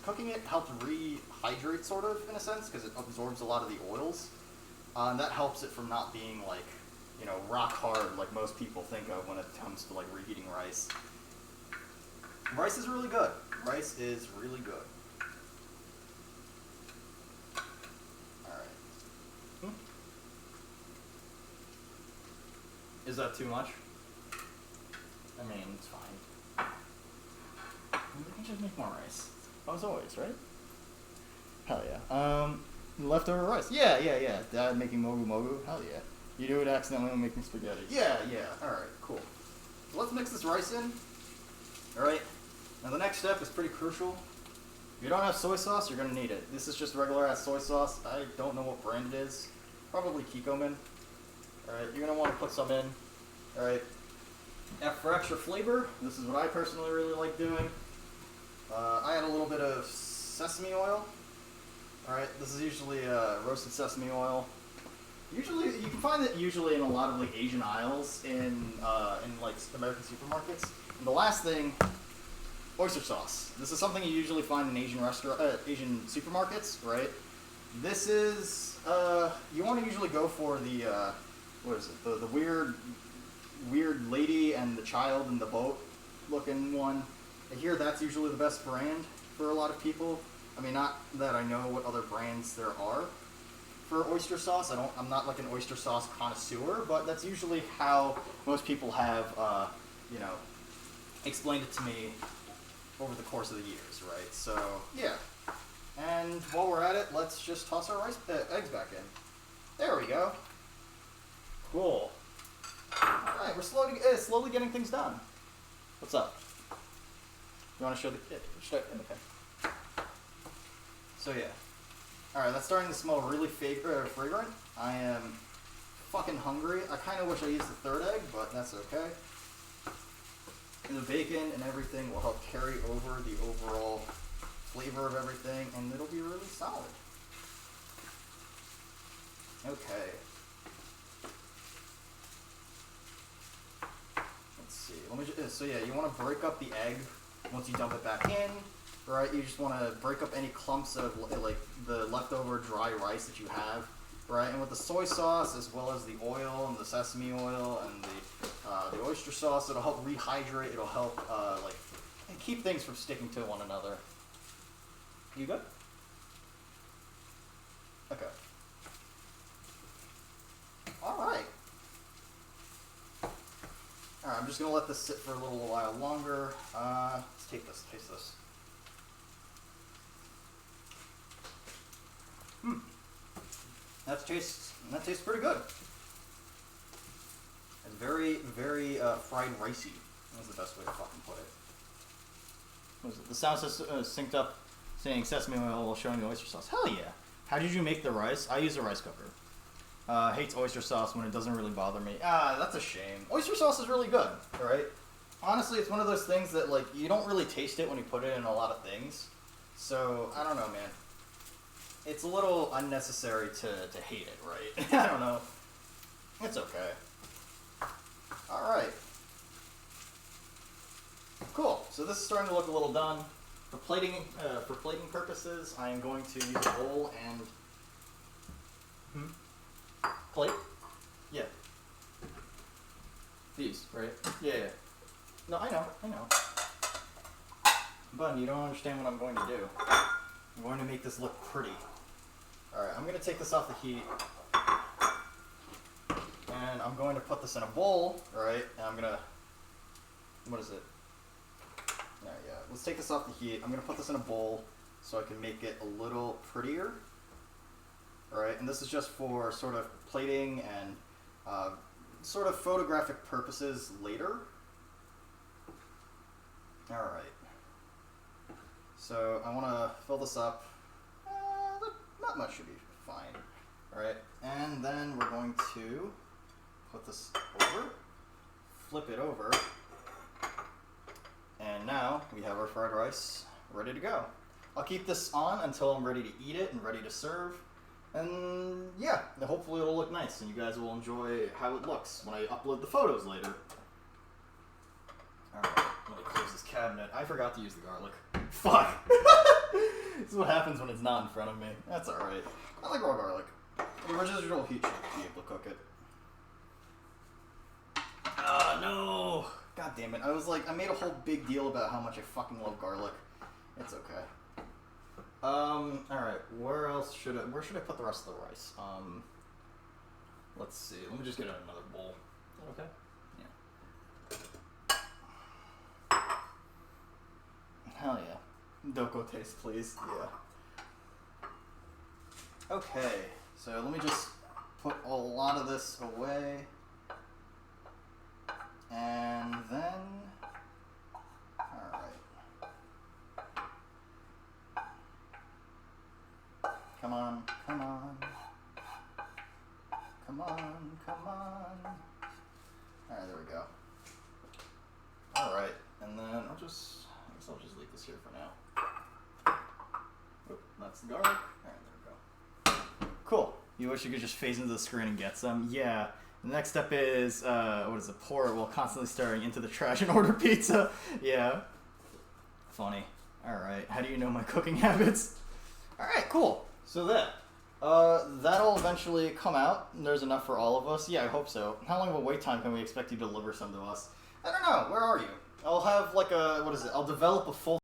Cooking it helps rehydrate sort of, in a sense, because it absorbs a lot of the oils. And that helps it from not being like, you know, rock hard like most people think of when it comes to like reheating rice. Rice is really good. Rice is really good. Is that too much? I mean, it's fine. We can just make more rice. As always, right? Hell yeah. Leftover rice. Yeah. Dad making mogu mogu. Hell yeah. You do it accidentally when making spaghetti. Yeah. Alright, cool. So let's mix this rice in. Alright. Now the next step is pretty crucial. If you don't have soy sauce, you're going to need it. This is just regular ass soy sauce. I don't know what brand it is. Probably Kikkoman. Alright, you're going to want to put some in. Alright. For extra flavor, this is what I personally really like doing. I add a little bit of sesame oil. Alright, this is usually roasted sesame oil. Usually, you can find it usually in a lot of like Asian aisles in like American supermarkets. And the last thing, oyster sauce. This is something you usually find in Asian Asian supermarkets, right? This is you want to usually go for the what is it? The weird lady and the child in the boat looking one. I hear that's usually the best brand for a lot of people. I mean, not that I know what other brands there are for oyster sauce. I'm not like an oyster sauce connoisseur, but that's usually how most people have, you know, explained it to me over the course of the years, right? So yeah. And while we're at it, let's just toss our eggs back in. There we go. Cool. All right, we're slowly getting things done. What's up? You want to show the kid? Okay. So yeah. Alright, that's starting to smell really fragrant. I am fucking hungry. I kind of wish I used the third egg, but that's okay. And the bacon and everything will help carry over the overall flavor of everything, and it'll be really solid. Okay. Let's see. So yeah, you want to break up the egg once you dump it back in. Right, you just want to break up any clumps of like the leftover dry rice that you have, right? And with the soy sauce, as well as the oil and the sesame oil and the oyster sauce, it'll help rehydrate. It'll help like keep things from sticking to one another. You good? Okay. All right. All right. I'm just gonna let this sit for a little while longer. Let's taste this. That tastes pretty good. It's very, very fried ricey. That's the best way to fucking put it. What is it? The sound says synced up, saying sesame oil while showing the oyster sauce. Hell yeah! How did you make the rice? I use a rice cooker. Hates oyster sauce when it doesn't really bother me. That's a shame. Oyster sauce is really good, right? Honestly, it's one of those things that like you don't really taste it when you put it in a lot of things. So I don't know, man. It's a little unnecessary to hate it, right? I don't know. It's okay. Alright. Cool. So this is starting to look a little done. For plating purposes, I am going to use a bowl and plate. Yeah. These, right? Yeah. No, I know. But you don't understand what I'm going to do. I'm going to make this look pretty. Alright, I'm going to take this off the heat. And I'm going to put this in a bowl, right? And I'm going to... What is it? There, yeah. Let's take this off the heat. I'm going to put this in a bowl so I can make it a little prettier. Alright, and this is just for sort of plating and sort of photographic purposes later. Alright. So I want to fill this up. Not much should be fine. Alright, and then we're going to put this over, flip it over, and now we have our fried rice ready to go. I'll keep this on until I'm ready to eat it and ready to serve. And yeah, hopefully it'll look nice and you guys will enjoy how it looks when I upload the photos later. Alright, let me close this cabinet. I forgot to use the garlic. Fuck! This is what happens when it's not in front of me. That's alright. I like raw garlic. The residual heat should be able to cook it. No! God damn it. I made a whole big deal about how much I fucking love garlic. It's okay. Alright, where should I put the rest of the rice? Let's see. Let me just get another bowl. Is that okay? Yeah. Hell yeah. Doko taste, please. Yeah. Okay, so let me just put a lot of this away. And then... Alright. Come on. Alright, there we go. Alright, and then I guess I'll just leave this here for now. Oop, that's the garlic. Alright, there we go. Cool. You wish you could just phase into the screen and get some? Yeah. The next step is, pour it while constantly staring into the trash and order pizza. Yeah. Funny. Alright, how do you know my cooking habits? Alright, cool. So that'll eventually come out. There's enough for all of us. Yeah, I hope so. How long of a wait time can we expect you to deliver some to us? I don't know. Where are you? I'll have I'll develop a full...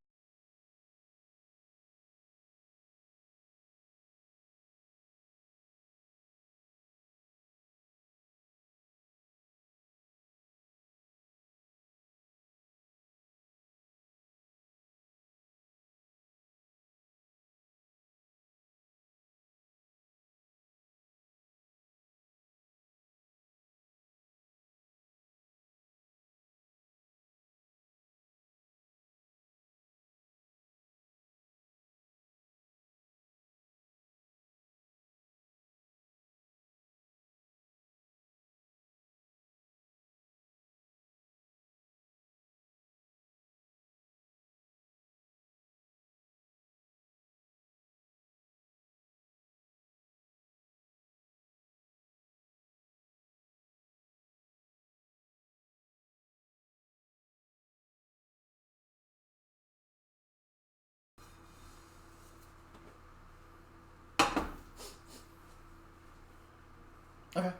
Okay.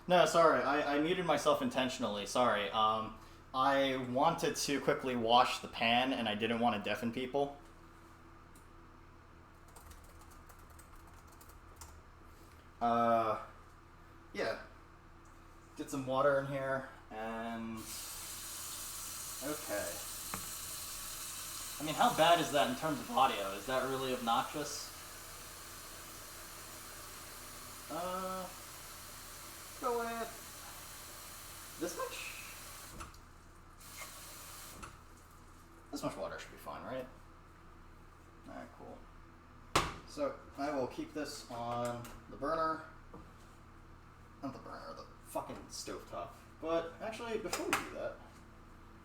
No, sorry. I muted myself intentionally. Sorry. I wanted to quickly wash the pan, and I didn't want to deafen people. Yeah. Get some water in here, and... Okay. I mean, how bad is that in terms of audio? Is that really obnoxious? Go with... This much? This much water should be fine, right? Alright, cool. So, I will keep this on the burner. Not the burner, the fucking stovetop. But, actually, before we do that...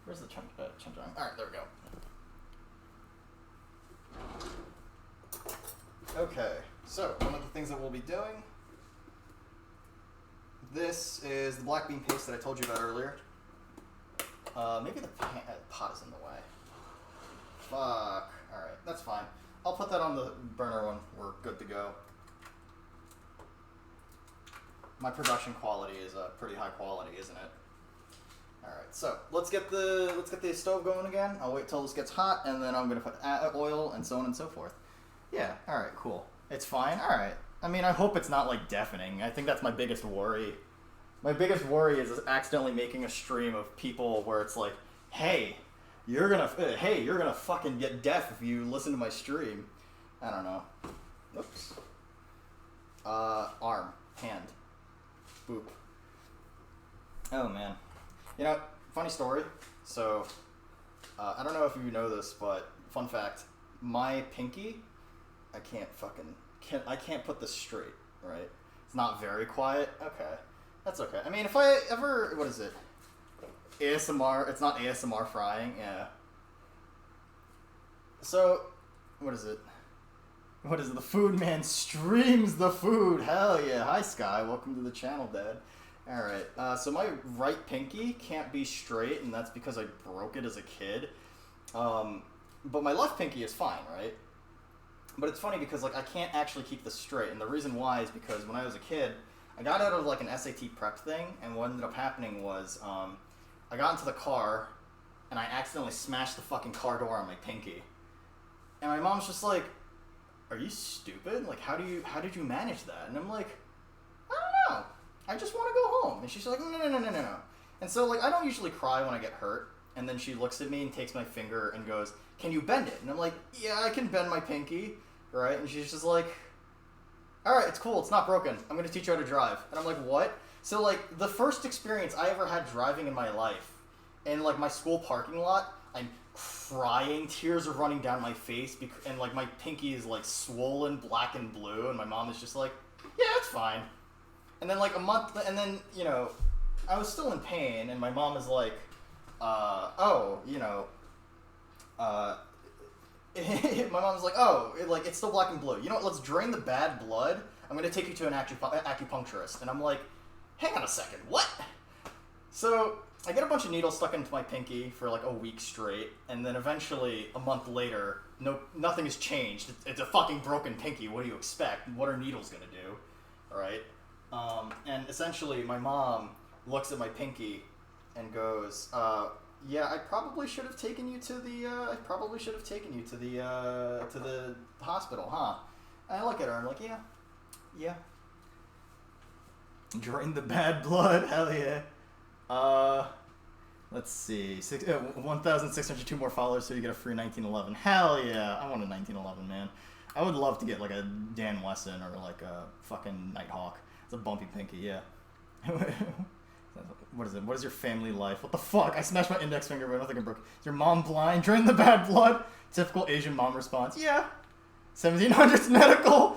Where's the chunk? Alright, there we go. Okay, so one of the things that we'll be doing, This is the black bean paste that I told you about earlier. Maybe the pot is in the way. Fuck. Alright, that's fine. I'll put that on the burner when we're good to go. My production quality is pretty high quality, isn't it? Alright, so let's get the stove going again. I'll wait till this gets hot, and then I'm going to put oil and so on and so forth. Yeah, alright, cool. It's fine, alright. I mean, I hope it's not, like, deafening. I think that's my biggest worry. My biggest worry is accidentally making a stream of people where it's like, hey, you're gonna fucking get deaf if you listen to my stream. I don't know. Oops. Arm. Hand. Boop. Oh, man. You know, funny story. So, I don't know if you know this, but fun fact, my pinky, I can't put this straight, right? It's not very quiet. Okay. That's okay. I mean, if I ever, what is it? ASMR, it's not ASMR frying, yeah. So, what is it? What is it? The Food Man streams the food. Hell yeah. Hi, Sky. Welcome to the channel, Dad. Alright, so my right pinky can't be straight, and that's because I broke it as a kid. But my left pinky is fine, right? But it's funny because, like, I can't actually keep this straight, and the reason why is because when I was a kid, I got out of, like, an SAT prep thing, and what ended up happening was, I got into the car, and I accidentally smashed the fucking car door on my pinky. And my mom's just like, are you stupid? Like, how did you manage that? And I'm like, I don't know. I just want to go home. And she's like, no. And so, like, I don't usually cry when I get hurt. And then she looks at me and takes my finger and goes, can you bend it? And I'm like, yeah, I can bend my pinky, right? And she's just like, all right, it's cool. It's not broken. I'm going to teach you how to drive. And I'm like, what? So, like, the first experience I ever had driving in my life, in, like, my school parking lot, I'm crying. Tears are running down my face. And, like, my pinky is, like, swollen black and blue. And my mom is just like, yeah, it's fine. And then, like, a month, and then, you know, I was still in pain. And my mom is like, oh, you know, my mom's like, oh, it's still black and blue. You know what, let's drain the bad blood. I'm going to take you to an acupuncturist. And I'm like, hang on a second, what? So I get a bunch of needles stuck into my pinky for like a week straight. And then eventually, a month later, nothing has changed. It's a fucking broken pinky. What do you expect? What are needles going to do? All right? And essentially, my mom looks at my pinky and goes, yeah, I probably should have taken you to the hospital, huh? And I look at her and I'm like, yeah. Drain the bad blood, hell yeah. Let's see, 1,602 more followers so you get a free 1911. Hell yeah, I want a 1911, man. I would love to get like a Dan Wesson or like a fucking Nighthawk. It's a bumpy pinky, yeah. What is it? What is your family life? What the fuck? I smashed my index finger, but I don't think I broke. Is your mom blind? Drain the bad blood? Typical Asian mom response. Yeah. 1700s medical.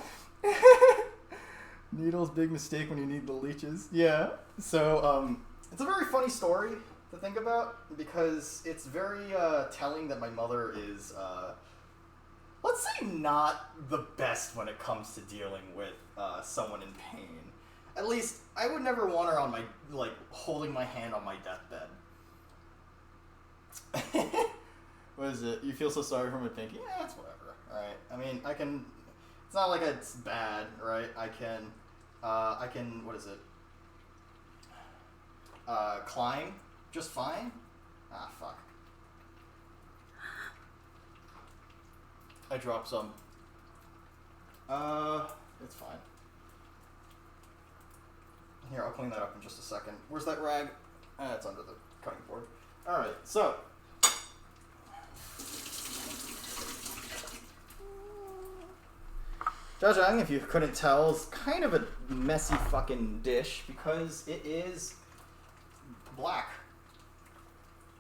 Needles, big mistake when you need the leeches. Yeah. So, it's a very funny story to think about because it's very telling that my mother is, let's say, not the best when it comes to dealing with someone in pain. At least, I would never want her on my, like, holding my hand on my deathbed. What is it? You feel so sorry for my pinky? Yeah, it's whatever, alright? I mean, it's not like it's bad, right? I can, what is it? Climb just fine? Ah, fuck. I dropped some. It's fine. Here, I'll clean that up in just a second. Where's that rag? It's under the cutting board. Alright, so. Jajang, if you couldn't tell, is kind of a messy fucking dish because it is black.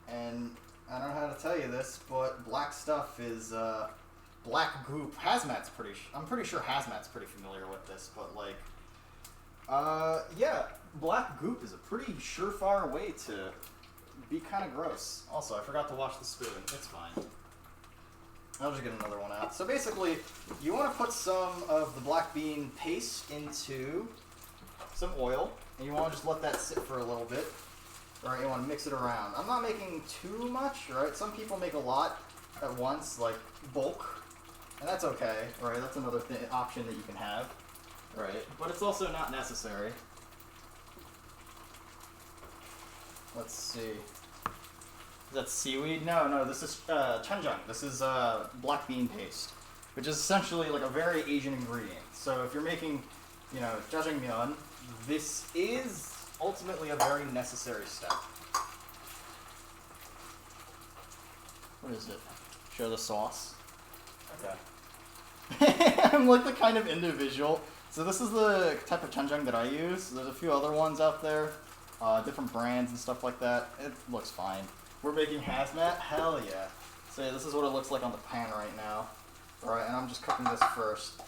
And I don't know how to tell you this, but black stuff is, black goop. Hazmat's I'm pretty sure Hazmat's pretty familiar with this, but like, yeah, black goop is a pretty surefire way to be kind of gross. Also, I forgot to wash the spoon. It's fine. I'll just get another one out. So basically, you want to put some of the black bean paste into some oil, and you want to just let that sit for a little bit. Right, you want to mix it around. I'm not making too much, right? Some people make a lot at once, like bulk, and that's okay, right? That's another option that you can have, right? But it's also not necessary. Let's see. Is that seaweed? No, this is chanjang. This is black bean paste, which is essentially like a very Asian ingredient. So if you're making, you know, jjajangmyeon, this is ultimately a very necessary step. What is it? Show the sauce. Okay. I'm like the kind of individual. So this is the type of chanjang that I use. There's a few other ones out there, different brands and stuff like that. It looks fine. We're making hazmat? Hell yeah. So yeah, this is what it looks like on the pan right now. Alright, and I'm just cooking this first.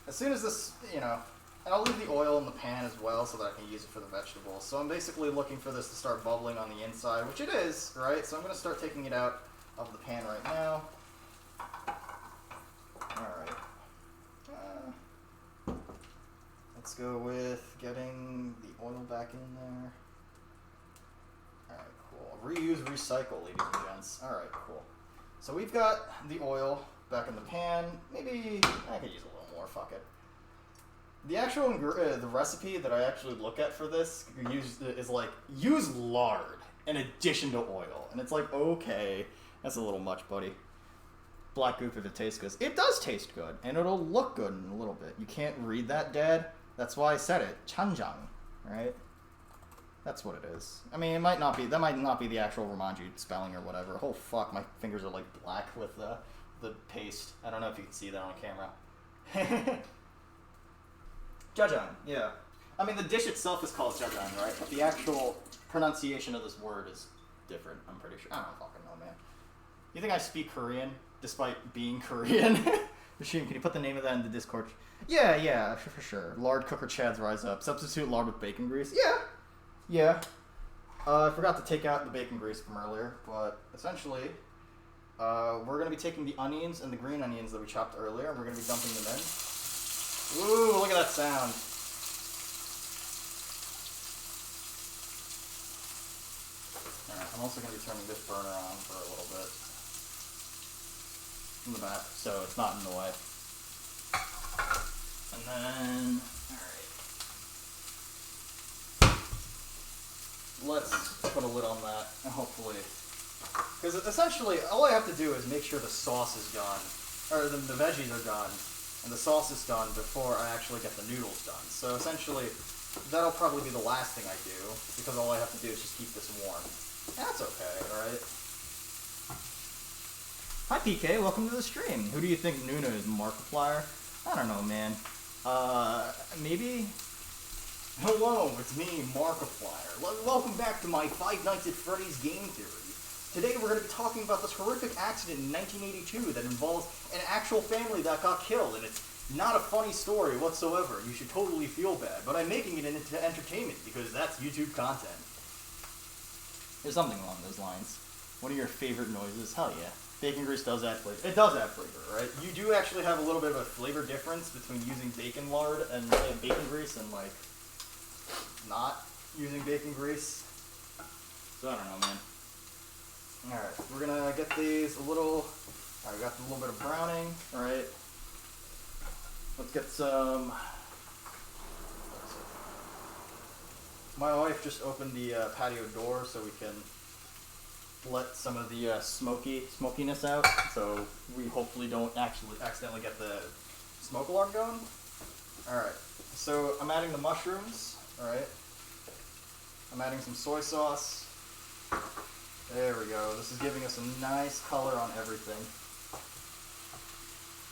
As soon as this, you know, and I'll leave the oil in the pan as well so that I can use it for the vegetables. So I'm basically looking for this to start bubbling on the inside, which it is, right? So I'm going to start taking it out of the pan right now. Alright. Let's go with getting the oil back in there. Alright, cool. Reuse, recycle, ladies and gents. Alright, cool. So we've got the oil back in the pan. Maybe I could use a little more, fuck it. The actual the recipe that I actually look at for this is like, use lard in addition to oil. And it's like, okay, that's a little much, buddy. Black goop if it tastes good. It does taste good, and it'll look good in a little bit. You can't read that, Dad. That's why I said it. Chanjang, right? That's what it is. I mean, it might not be. That might not be the actual Romanji spelling or whatever. Oh fuck, my fingers are like black with the paste. I don't know if you can see that on camera. Jjajang, yeah. I mean, the dish itself is called jjajang, right? But the actual pronunciation of this word is different. I'm pretty sure. I don't fucking know, man. You think I speak Korean despite being Korean? Machine, can you put the name of that in the Discord? Yeah, for sure. Lard cooker chads rise up. Substitute lard with bacon grease. Yeah. I forgot to take out the bacon grease from earlier, but essentially, we're going to be taking the onions and the green onions that we chopped earlier, and we're going to be dumping them in. Ooh, look at that sound. Alright, I'm also going to be turning this burner on for a little bit. In the back, so it's not in the way. And then, alright. Let's put a lid on that, and hopefully, because essentially, all I have to do is make sure the sauce is gone, or the veggies are gone, and the sauce is done before I actually get the noodles done. So essentially, that'll probably be the last thing I do, because all I have to do is just keep this warm. That's okay, alright? Hi PK, welcome to the stream. Who do you think Nuna is, Markiplier? I don't know, man. Maybe? Hello, it's me, Markiplier. Welcome back to my Five Nights at Freddy's game theory. Today we're going to be talking about this horrific accident in 1982 that involves an actual family that got killed, and it's not a funny story whatsoever. You should totally feel bad, but I'm making it into entertainment because that's YouTube content. There's something along those lines. What are your favorite noises? Hell yeah. Bacon grease does add flavor. It does add flavor, right? You do actually have a little bit of a flavor difference between using bacon lard and bacon grease and, like, not using bacon grease. So I don't know, man. Alright, we're gonna get these a little... Alright, we got a little bit of browning, alright. Let's get some... My wife just opened the patio door so we can let some of the smokiness out, so we hopefully don't actually accidentally get the smoke alarm going. Alright, so I'm adding the mushrooms, alright. I'm adding some soy sauce. There we go. This is giving us a nice color on everything.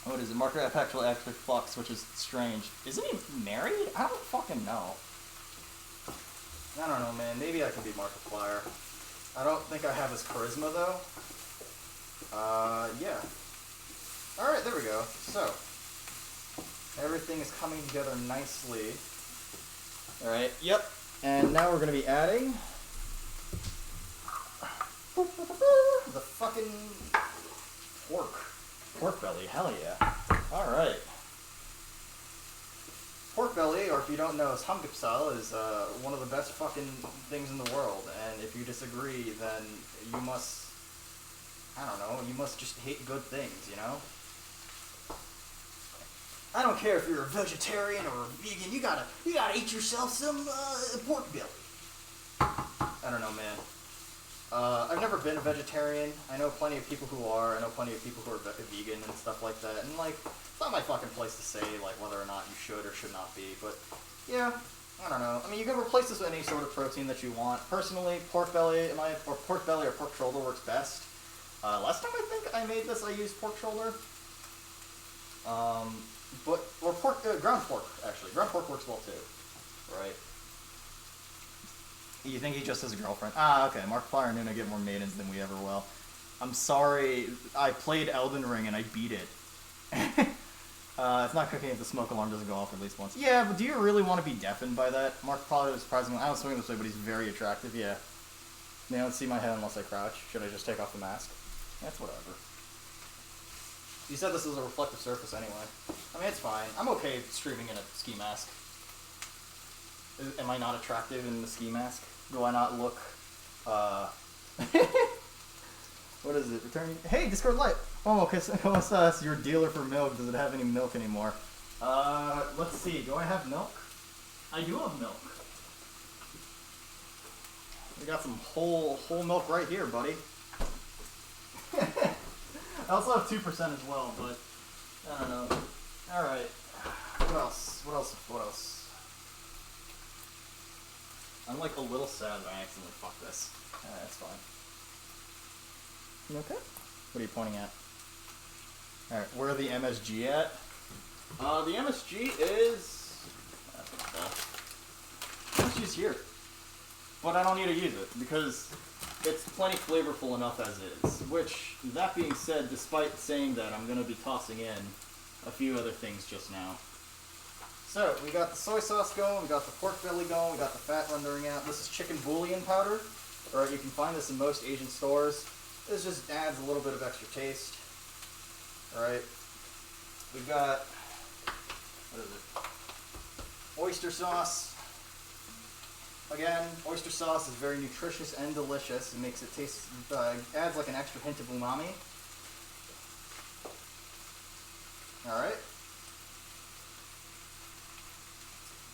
What is it? Marker actually fucks, which is strange. Isn't he married? I don't fucking know. I don't know, man. Maybe I can be Markiplier. I don't think I have his charisma, though. Yeah. Alright, there we go. So, everything is coming together nicely. Alright, yep. And now we're going to be adding... the fucking... pork belly, hell yeah. Alright. Pork pork belly, or if you don't know, samgyeopsal is one of the best fucking things in the world. And if you disagree, then you must, I don't know, you must just hate good things, you know? I don't care if you're a vegetarian or a vegan, you gotta eat yourself some pork belly. I don't know, man. I've never been a vegetarian. I know plenty of people who are. I know plenty of people who are vegan and stuff like that. And, like, it's not my fucking place to say, like, whether or not you should or should not be. But, yeah, I don't know. I mean, you can replace this with any sort of protein that you want. Personally, pork belly or pork shoulder works best. Last time I think I made this, I used pork shoulder. Ground pork, actually. Ground pork works well, too. Right? You think he just has a girlfriend? Ah, okay. Markiplier and Nuna get more maidens than we ever will. I'm sorry. I played Elden Ring and I beat it. It's not cooking if the smoke alarm doesn't go off at least once. Yeah, but do you really want to be deafened by that? Markiplier is surprisingly... I don't swing this way, but he's very attractive, yeah. They don't see my head unless I crouch. Should I just take off the mask? That's whatever. You said this is a reflective surface anyway. I mean, it's fine. I'm okay streaming in a ski mask. Am I not attractive in the ski mask? Do I not look, what is it? Returning... Hey, Discord Light! Oh, okay, so what's your dealer for milk? Does it have any milk anymore? Let's see. Do I have milk? I do have milk. We got some whole milk right here, buddy. I also have 2% as well, but I don't know. Alright. What else? I'm like a little sad that I accidentally fucked this. That's fine. You okay? What are you pointing at? Alright, where are the MSG at? The MSG is... MSG's here. But I don't need to use it, because it's plenty flavorful enough as is. Which, that being said, despite saying that, I'm going to be tossing in a few other things just now. So, we got the soy sauce going, we got the pork belly going, we got the fat rendering out. This is chicken bouillon powder. Alright, you can find this in most Asian stores. This just adds a little bit of extra taste. Alright. We've got, what is it? Oyster sauce. Again, oyster sauce is very nutritious and delicious. It makes it taste, adds like an extra hint of umami. Alright.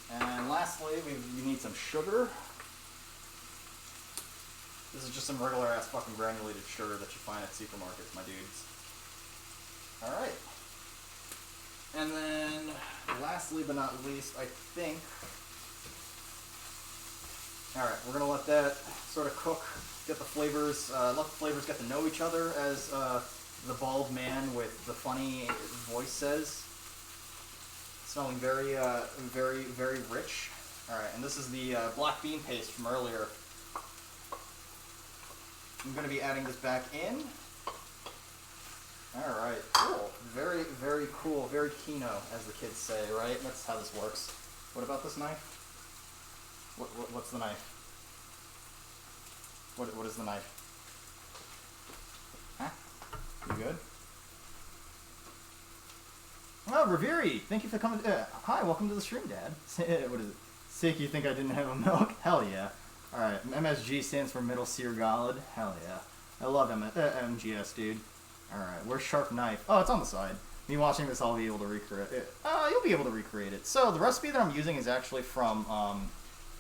And lastly, we need some sugar. This is just some regular ass fucking granulated sugar that you find at supermarkets, my dudes. Alright. And then, lastly but not least, I think... Alright, we're gonna let that sort of cook, get the flavors, let the flavors get to know each other, as the bald man with the funny voice says. Smelling very, very rich. Alright, and this is the black bean paste from earlier. I'm going to be adding this back in. Alright, cool. Very, very cool. Very kino, as the kids say, right? That's how this works. What about this knife? What's the knife? What is the knife? Huh? You good? Oh, Reviri, thank you for coming. Hi, welcome to the stream, Dad. What is it? Sick, you think I didn't have a milk? Hell yeah. Alright, MSG stands for Middle Sear Gallad. Hell yeah. I love MGS, dude. Alright, where's Sharp Knife? Oh, it's on the side. Me watching this, I'll be able to recreate it. You'll be able to recreate it. So, the recipe that I'm using is actually from,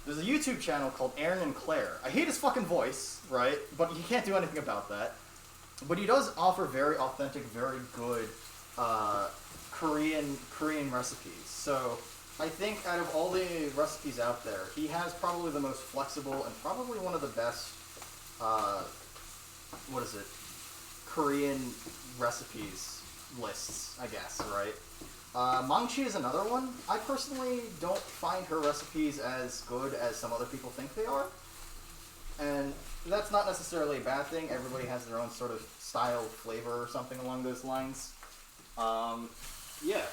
there's a YouTube channel called Aaron and Claire. I hate his fucking voice, right? But he can't do anything about that. But he does offer very authentic, very good, Korean recipes. So I think out of all the recipes out there, he has probably the most flexible and probably one of the best Korean recipes lists, I guess, right? Mangchi is another one. I personally don't find her recipes as good as some other people think they are. And that's not necessarily a bad thing. Everybody has their own sort of style, flavor, or something along those lines. Yeah.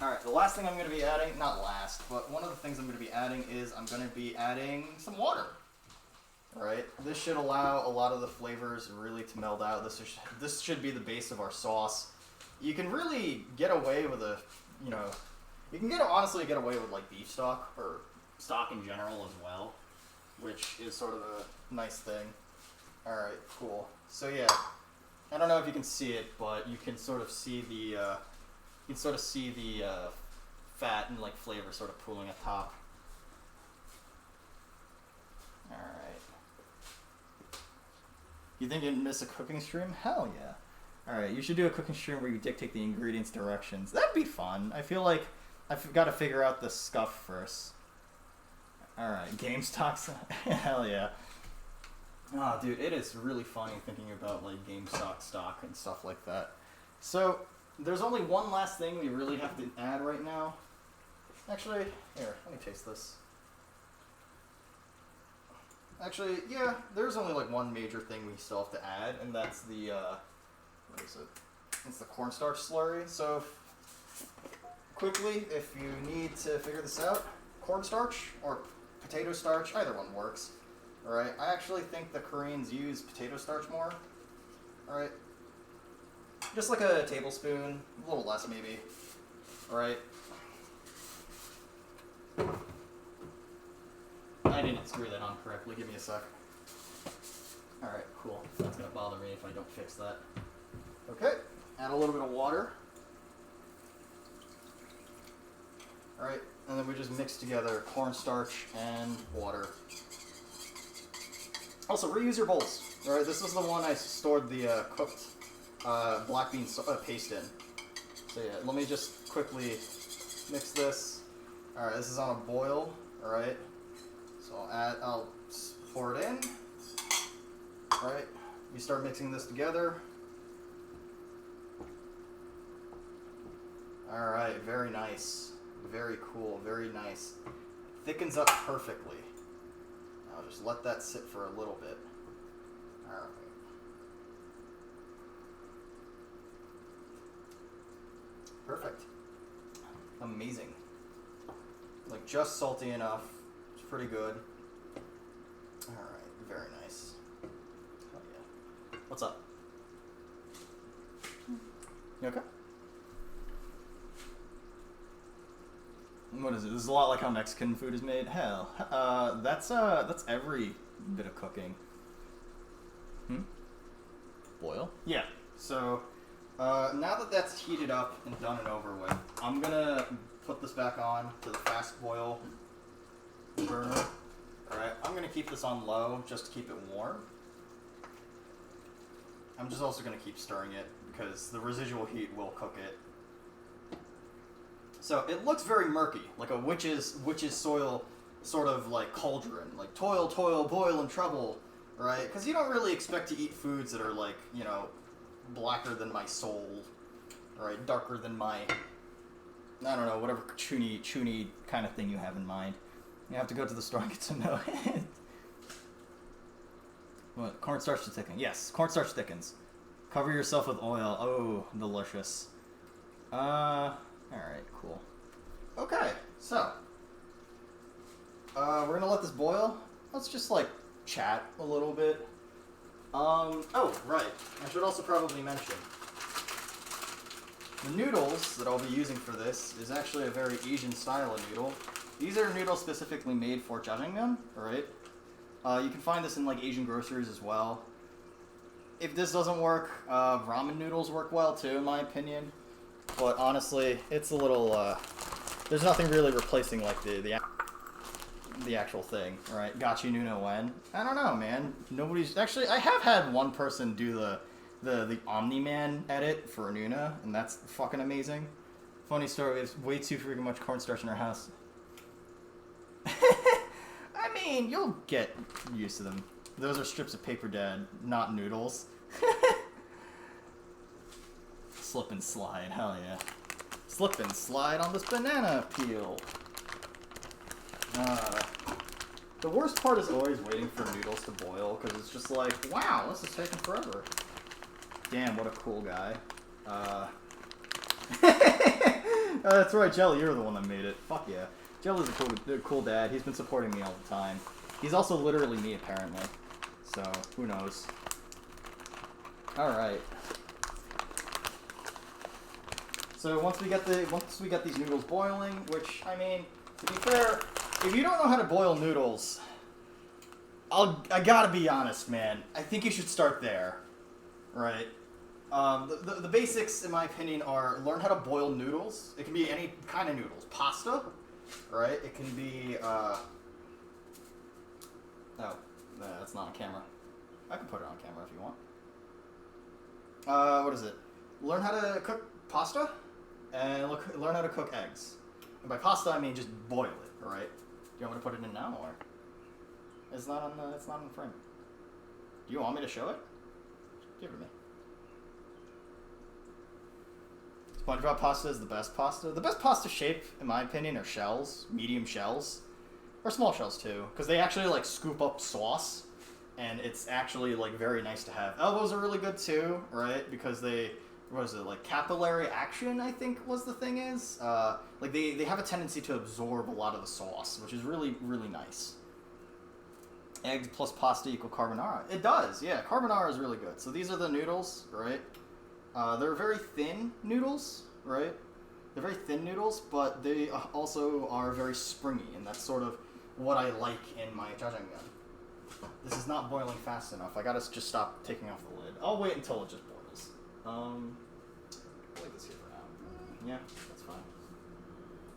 Alright, the last thing I'm going to be adding, not last, but one of the things I'm going to be adding is I'm going to be adding some water. Alright, this should allow a lot of the flavors really to meld out. This should be the base of our sauce. You can really get away with a, You can honestly get away with like beef stock or stock in general as well, which is sort of a nice thing. All right, cool. So yeah, I don't know if you can see it, but you can sort of see the fat and like flavor sort of pooling at top. All right. You think you'd miss a cooking stream? Hell yeah. All right, you should do a cooking stream where you dictate the ingredients directions. That'd be fun. I feel like I've got to figure out the scuff first. All right, game stocks. Hell yeah. Oh, dude, it is really funny thinking about like GameStop stock and stuff like that. So there's only one last thing we really have to add right now. Actually, here, let me taste this. Actually, yeah, there's only like one major thing we still have to add, and that's the what is it? It's the cornstarch slurry. So quickly, if you need to figure this out, cornstarch or potato starch, either one works. Alright, I actually think the Koreans use potato starch more. Alright. Just like a tablespoon, a little less maybe. Alright. I didn't screw that on correctly, give me a sec. Alright, cool. That's gonna bother me if I don't fix that. Okay, add a little bit of water. Alright, and then we just mix together cornstarch and water. Also, reuse your bowls. Alright, this is the one I stored the cooked black bean paste in. So yeah, let me just quickly mix this. Alright, this is on a boil. Alright, so I'll pour it in. Alright, you start mixing this together. Alright, very nice. Very cool, very nice. Thickens up perfectly. I'll just let that sit for a little bit. Alright. Perfect. Amazing. Like just salty enough. It's pretty good. Alright, very nice. Oh yeah. What's up? You okay? What is it? This is a lot like how Mexican food is made. Hell, that's every bit of cooking. Boil? Yeah. So, now that that's heated up and done and over with, I'm gonna put this back on to the fast boil burner. Alright, I'm gonna keep this on low just to keep it warm. I'm just also gonna keep stirring it because the residual heat will cook it. So it looks very murky, like a witch's soil sort of like cauldron, like toil, toil, boil and trouble, right? Because you don't really expect to eat foods that are like, you know, blacker than my soul, right? Darker than my, I don't know, whatever chuny kind of thing you have in mind. You have to go to the store and get some milk. What? Cornstarch to thicken. Yes, cornstarch thickens. Cover yourself with oil. Oh, delicious. Alright, cool. Okay, so we're gonna let this boil. Let's just like chat a little bit. Oh, right. I should also probably mention the noodles that I'll be using for this is actually a very Asian style of noodle. These are noodles specifically made for jjajangmyeon, alright? You can find this in like Asian groceries as well. If this doesn't work, ramen noodles work well too, in my opinion. But honestly, it's a little, there's nothing really replacing, like, the actual thing, right? Gachi Nuno Wen. I don't know, man. Nobody's, actually, I have had one person do the Omni-Man edit for Nuna, and that's fucking amazing. Funny story, we have way too freaking much cornstarch in our house. I mean, you'll get used to them. Those are strips of paper, Dad, not noodles. Slip and slide, hell yeah. Slip and slide on this banana peel. The worst part is always waiting for noodles to boil, because it's just like, wow, this is taking forever. Damn, what a cool guy. That's right, Jelly, you're the one that made it. Fuck yeah. Jelly's a cool dad. He's been supporting me all the time. He's also literally me, apparently. So, who knows. Alright. So once we get these noodles boiling, which I mean, to be fair, if you don't know how to boil noodles, I gotta be honest, man. I think you should start there, right? The basics, in my opinion, are learn how to boil noodles. It can be any kind of noodles. Pasta, right? It can be, no, that's not on camera. I can put it on camera if you want. What is it? Learn how to cook pasta, and learn how to cook eggs. And by pasta, I mean just boil it, right? Do you want me to put it in now, or? It's not on the frame. Do you want me to show it? Give it to me. SpongeBob pasta is the best pasta. The best pasta shape, in my opinion, are shells, medium shells, or small shells too, because they actually like scoop up sauce, and it's actually like very nice to have. Elbows are really good too, right? Because they, what is it, like capillary action, I think was the thing is. Like they have a tendency to absorb a lot of the sauce, which is really, really nice. Eggs plus pasta equal carbonara. It does, yeah. Carbonara is really good. So these are the noodles, right? They're very thin noodles, right? They're very thin noodles, but they also are very springy, and that's sort of what I like in my jajangmyeon. This is not boiling fast enough. I gotta just stop taking off the lid. I'll wait until it just boils. I'll leave this here for now. Yeah, that's fine.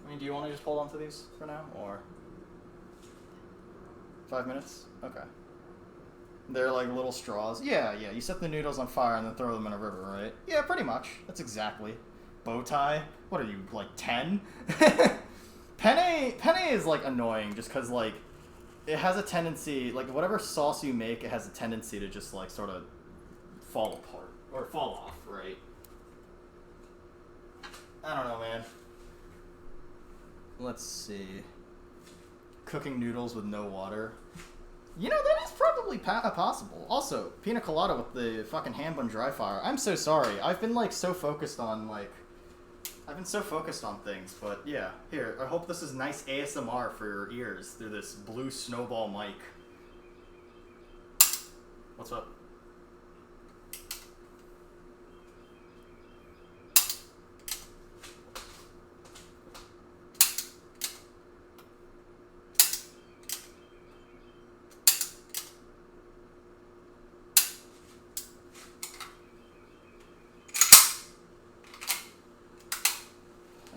I mean, do you want to just hold on to these for now, or 5 minutes? Okay. They're like little straws. Yeah. You set the noodles on fire and then throw them in a river, right? Yeah, pretty much. That's exactly. Bow tie? What are you, like 10? Penne is like annoying just because like it has a tendency, like whatever sauce you make, it has a tendency to just like sort of fall apart or fall off, right? I don't know, man. Let's see. Cooking noodles with no water. You know, that is probably possible. Also, pina colada with the fucking hand bun dry fire. I'm so sorry. I've been, like, so focused on, like... I've been so focused on things, but yeah. Here, I hope this is nice ASMR for your ears through this blue snowball mic. What's up?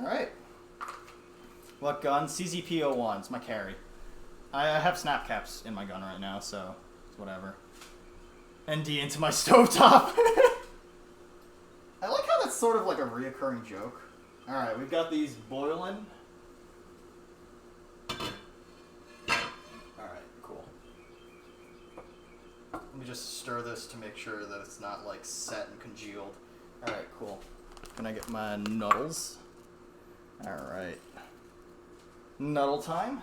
Alright. What gun? CZP-01. It's my carry. I have snap caps in my gun right now, so it's whatever. ND into my stovetop. I like how that's sort of like a reoccurring joke. Alright, we've got these boiling. Alright, cool. Let me just stir this to make sure that it's not like set and congealed. Alright, cool. Can I get my noodles? Alright. Nuddle time.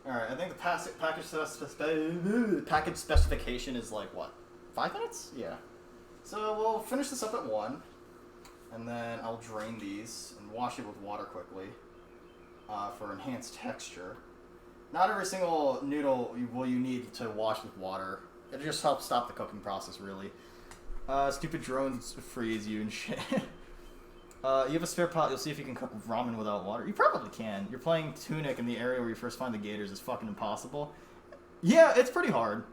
Alright, I think the package specification is like, what? 5 minutes? Yeah. So we'll finish this up at 1. And then I'll drain these and wash it with water quickly for enhanced texture. Not every single noodle will you need to wash with water. It just helps stop the cooking process, really. Stupid drones freeze you and shit. You have a spare pot, you'll see if you can cook ramen without water. You probably can. You're playing Tunic in the area where you first find the gators is fucking impossible. Yeah, it's pretty hard.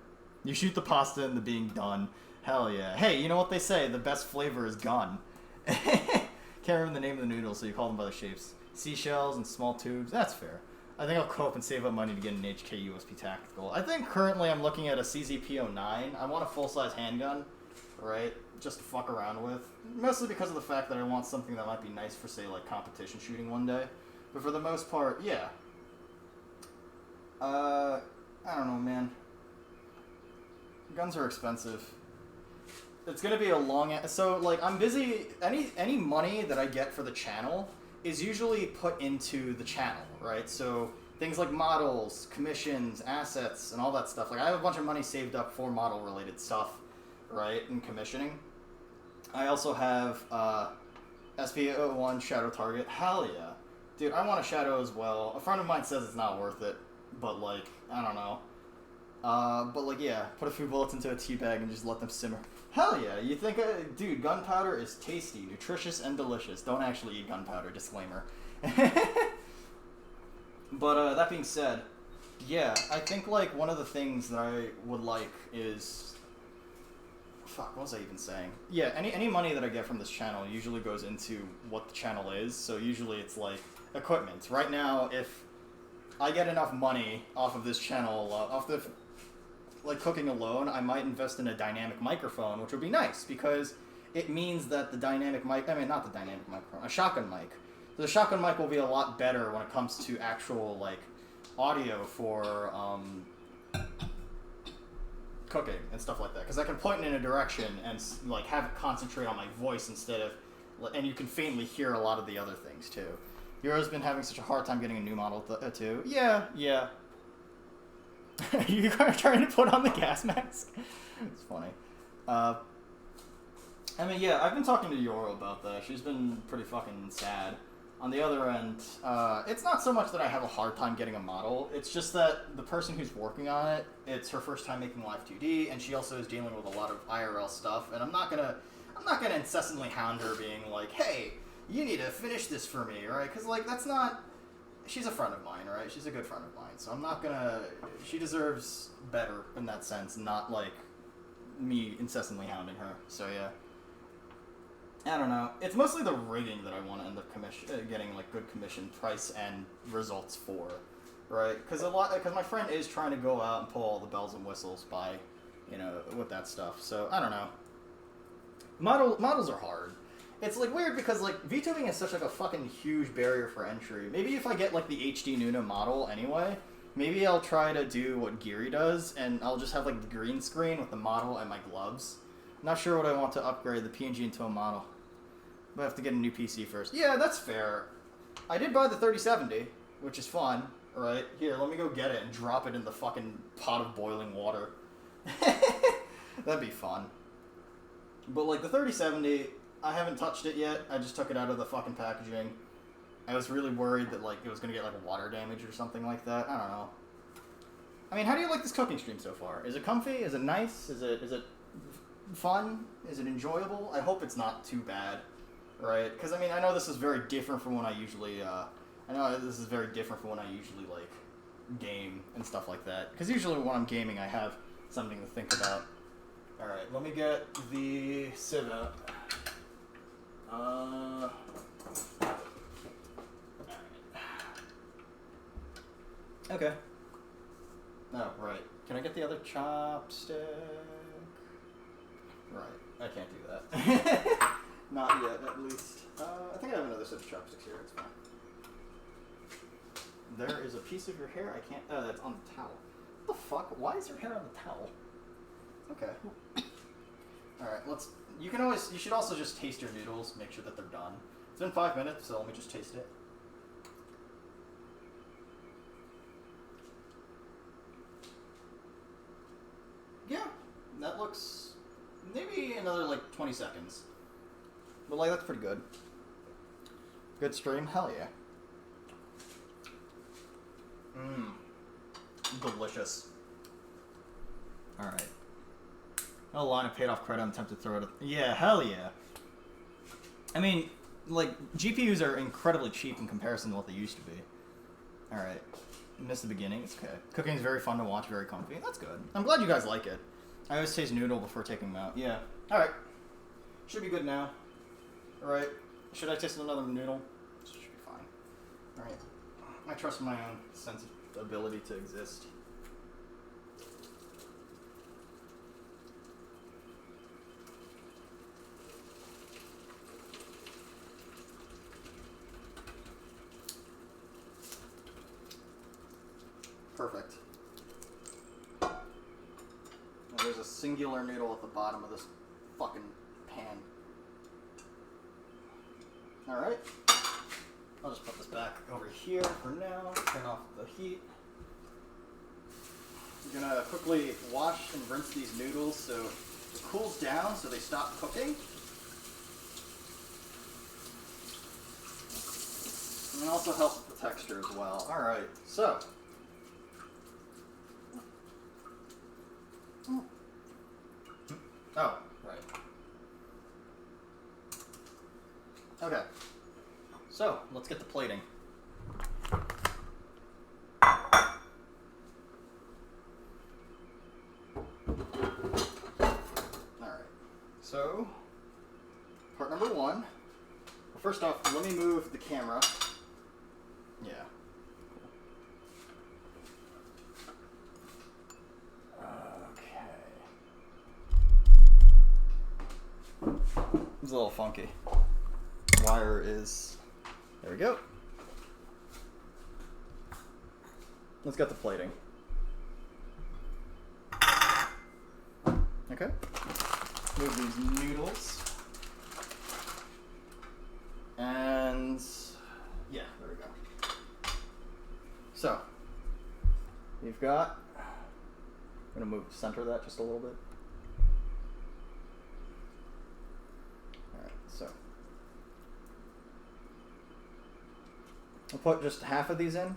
You shoot the pasta and the being done. Hell yeah. Hey, you know what they say? The best flavor is gone. Can't remember the name of the noodles, so you call them by the shapes. Seashells and small tubes. That's fair. I think I'll co-op and save up money to get an HK USP Tactical. I think currently I'm looking at a CZP-09. I want a full-size handgun, right? Just to fuck around with. Mostly because of the fact that I want something that might be nice for, say, like, competition shooting one day. But for the most part, yeah. I don't know, man. Guns are expensive. It's gonna be a long... So, like, I'm busy... Any money that I get for the channel is usually put into the channel, right? So, things like models, commissions, assets, and all that stuff. Like, I have a bunch of money saved up for model-related stuff, right? And commissioning. I also have SP-01 Shadow Target. Hell yeah. Dude, I want a Shadow as well. A friend of mine says it's not worth it, but like, I don't know. But like, yeah, put a few bullets into a tea bag and just let them simmer. Hell yeah, you think, dude, gunpowder is tasty, nutritious, and delicious. Don't actually eat gunpowder, disclaimer. But, that being said, yeah, I think, like, one of the things that I would like is... Fuck, what was I even saying? Yeah, any money that I get from this channel usually goes into what the channel is, so usually it's, like, equipment. Right now, if I get enough money off of this channel, off the... like cooking alone, I might invest in a dynamic microphone, which would be nice because it means that the dynamic mic, I mean, not the dynamic microphone, a shotgun mic. So the shotgun mic will be a lot better when it comes to actual, like, audio for, cooking and stuff like that. Because I can point in a direction and, like, have it concentrate on my voice instead of, and you can faintly hear a lot of the other things, too. Euro's been having such a hard time getting a new model, too. Yeah. You are trying to put on the gas mask? It's funny. I mean, yeah, I've been talking to Yoro about that. She's been pretty fucking sad. On the other end, it's not so much that I have a hard time getting a model. It's just that the person who's working on it, it's her first time making Live 2D, and she also is dealing with a lot of IRL stuff. And I'm not gonna incessantly hound her, being like, "Hey, you need to finish this for me," right? Because like that's not. She's a friend of mine, right? She's a good friend of mine, so I'm not gonna... She deserves better in that sense, not, like, me incessantly hounding her. So, yeah. I don't know. It's mostly the rigging that I want to end up getting, like, good commission price and results for, right? Because my friend is trying to go out and pull all the bells and whistles by, you know, with that stuff. So, I don't know. Models are hard. It's, like, weird because, like, VTubing is such, like, a fucking huge barrier for entry. Maybe if I get, like, the HD Nuna model anyway, maybe I'll try to do what Geary does, and I'll just have, like, the green screen with the model and my gloves. I'm not sure what I want to upgrade the PNG into a model. But I have to get a new PC first. Yeah, that's fair. I did buy the 3070, which is fun, right? Here, let me go get it and drop it in the fucking pot of boiling water. That'd be fun. But, like, the 3070... I haven't touched it yet. I just took it out of the fucking packaging. I was really worried that, like, it was going to get, like, water damage or something like that. I don't know. I mean, how do you like this cooking stream so far? Is it comfy? Is it nice? Is it fun? Is it enjoyable? I hope it's not too bad, right? Because, I mean, I know this is very different from when I usually, like, game and stuff like that. Because usually when I'm gaming, I have something to think about. Alright, let me get the sieve out. Okay. Oh, right. Can I get the other chopstick? Right. I can't do that. Not yet, at least. I think I have another set of chopsticks here. It's fine. There is a piece of your hair. I can't... that's on the towel. What the fuck? Why is your hair on the towel? Okay. Alright, let's... You should also just taste your noodles, make sure that they're done. It's been 5 minutes, so let me just taste it. Yeah, that looks... maybe another, like, 20 seconds. But, like, that's pretty good. Good stream? Hell yeah. Delicious. Alright. A line of paid-off credit, I'm tempted to throw it. Yeah, hell yeah. I mean, like, GPUs are incredibly cheap in comparison to what they used to be. Alright. Missed the beginning, it's okay. Cooking is very fun to watch, very comfy. That's good. I'm glad you guys like it. I always taste noodle before taking them out. Yeah. Alright. Should be good now. Alright. Should I taste another noodle? Should be fine. Alright. I trust my own sense of ability to exist. Perfect. Now there's a singular noodle at the bottom of this fucking pan. Alright. I'll just put this back over here for now. Turn off the heat. I'm gonna quickly wash and rinse these noodles so it cools down so they stop cooking. And it also helps with the texture as well. Alright, so. Oh, right. Okay. So, let's get to plating. Alright. So, part number one. Well, first off, let me move the camera. Yeah. It's a little funky. Wire is... There we go. Let's get the plating. Okay. Move these noodles. And... yeah, there we go. So, we've got... I'm going to center that just a little bit. So, we'll put just half of these in.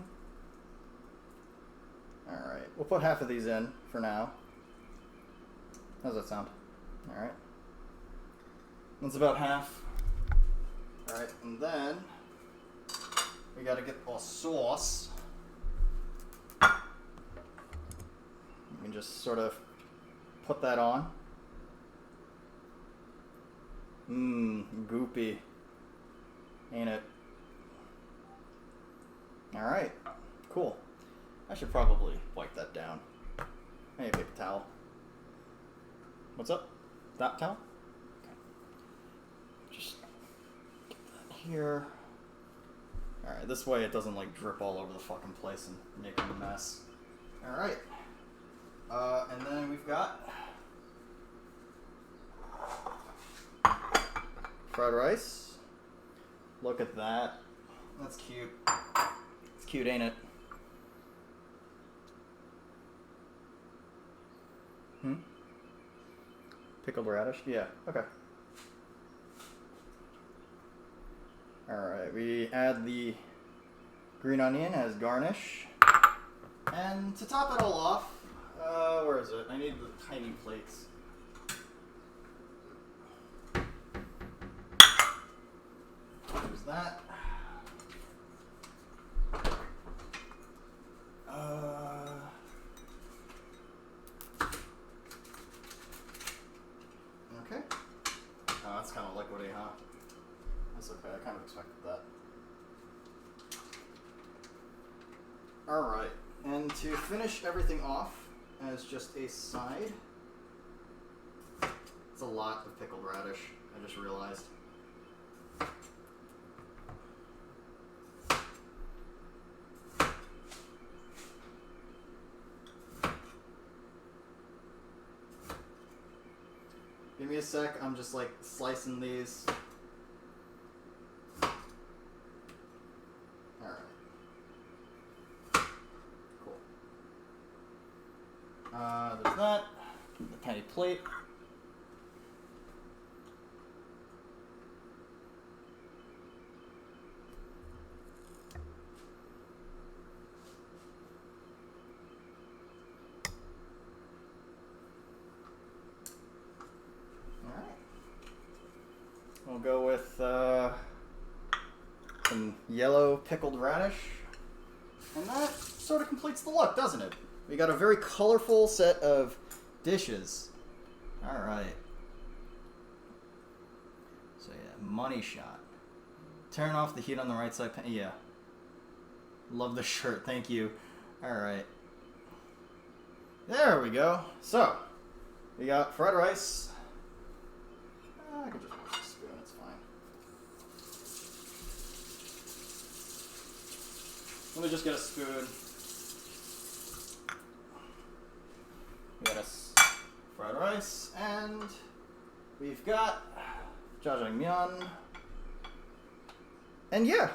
Alright, we'll put half of these in for now. How's that sound? Alright. That's about half. Alright, and then we gotta get our sauce. You can just sort of put that on. Goopy. Ain't it? Alright. Cool. I should probably wipe that down. Hey, paper towel. What's up? That towel? Okay. Just get that here. Alright, this way it doesn't like drip all over the fucking place and make a mess. Alright. And then we've got fried rice. Look at that. That's cute. It's cute, ain't it? Pickled radish? Yeah, okay. Alright, we add the green onion as garnish. And to top it all off, where is it? I need the tiny plates. There's that. Okay. Oh, that's kind of liquidy, huh? That's okay, I kind of expected that. Alright, and to finish everything off as just a side, it's a lot of pickled radish, I just realized. Give me a sec, I'm just like slicing these. Alright. Cool. There's that. The tiny plate. We'll go with some yellow pickled radish. And that sort of completes the look, doesn't it? We got a very colorful set of dishes. Alright. So yeah, money shot. Turn off the heat on the right side. Yeah. Love the shirt, thank you. Alright. There we go. So, we got fried rice. I can just use a spoon, it's fine. Let me just get a spoon. We got fried rice, and we've got jjajangmyeon. And yeah,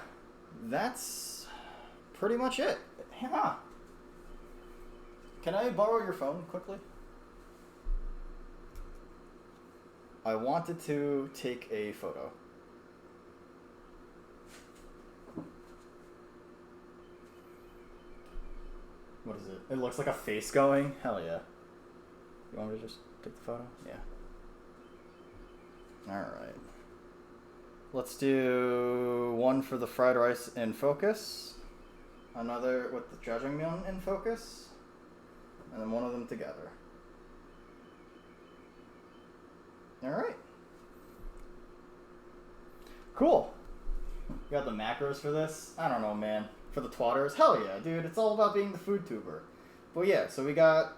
that's pretty much it. Yeah. Can I borrow your phone quickly? I wanted to take a photo. What is it? It looks like a face going? Hell yeah. You want me to just take the photo? Yeah. Alright. Let's do one for the fried rice in focus, another with the jjajangmyeon in focus, and then one of them together. Alright. Cool. You got the macros for this? I don't know, man. For the twatters? Hell yeah, dude. It's all about being the food tuber. But yeah, so we got...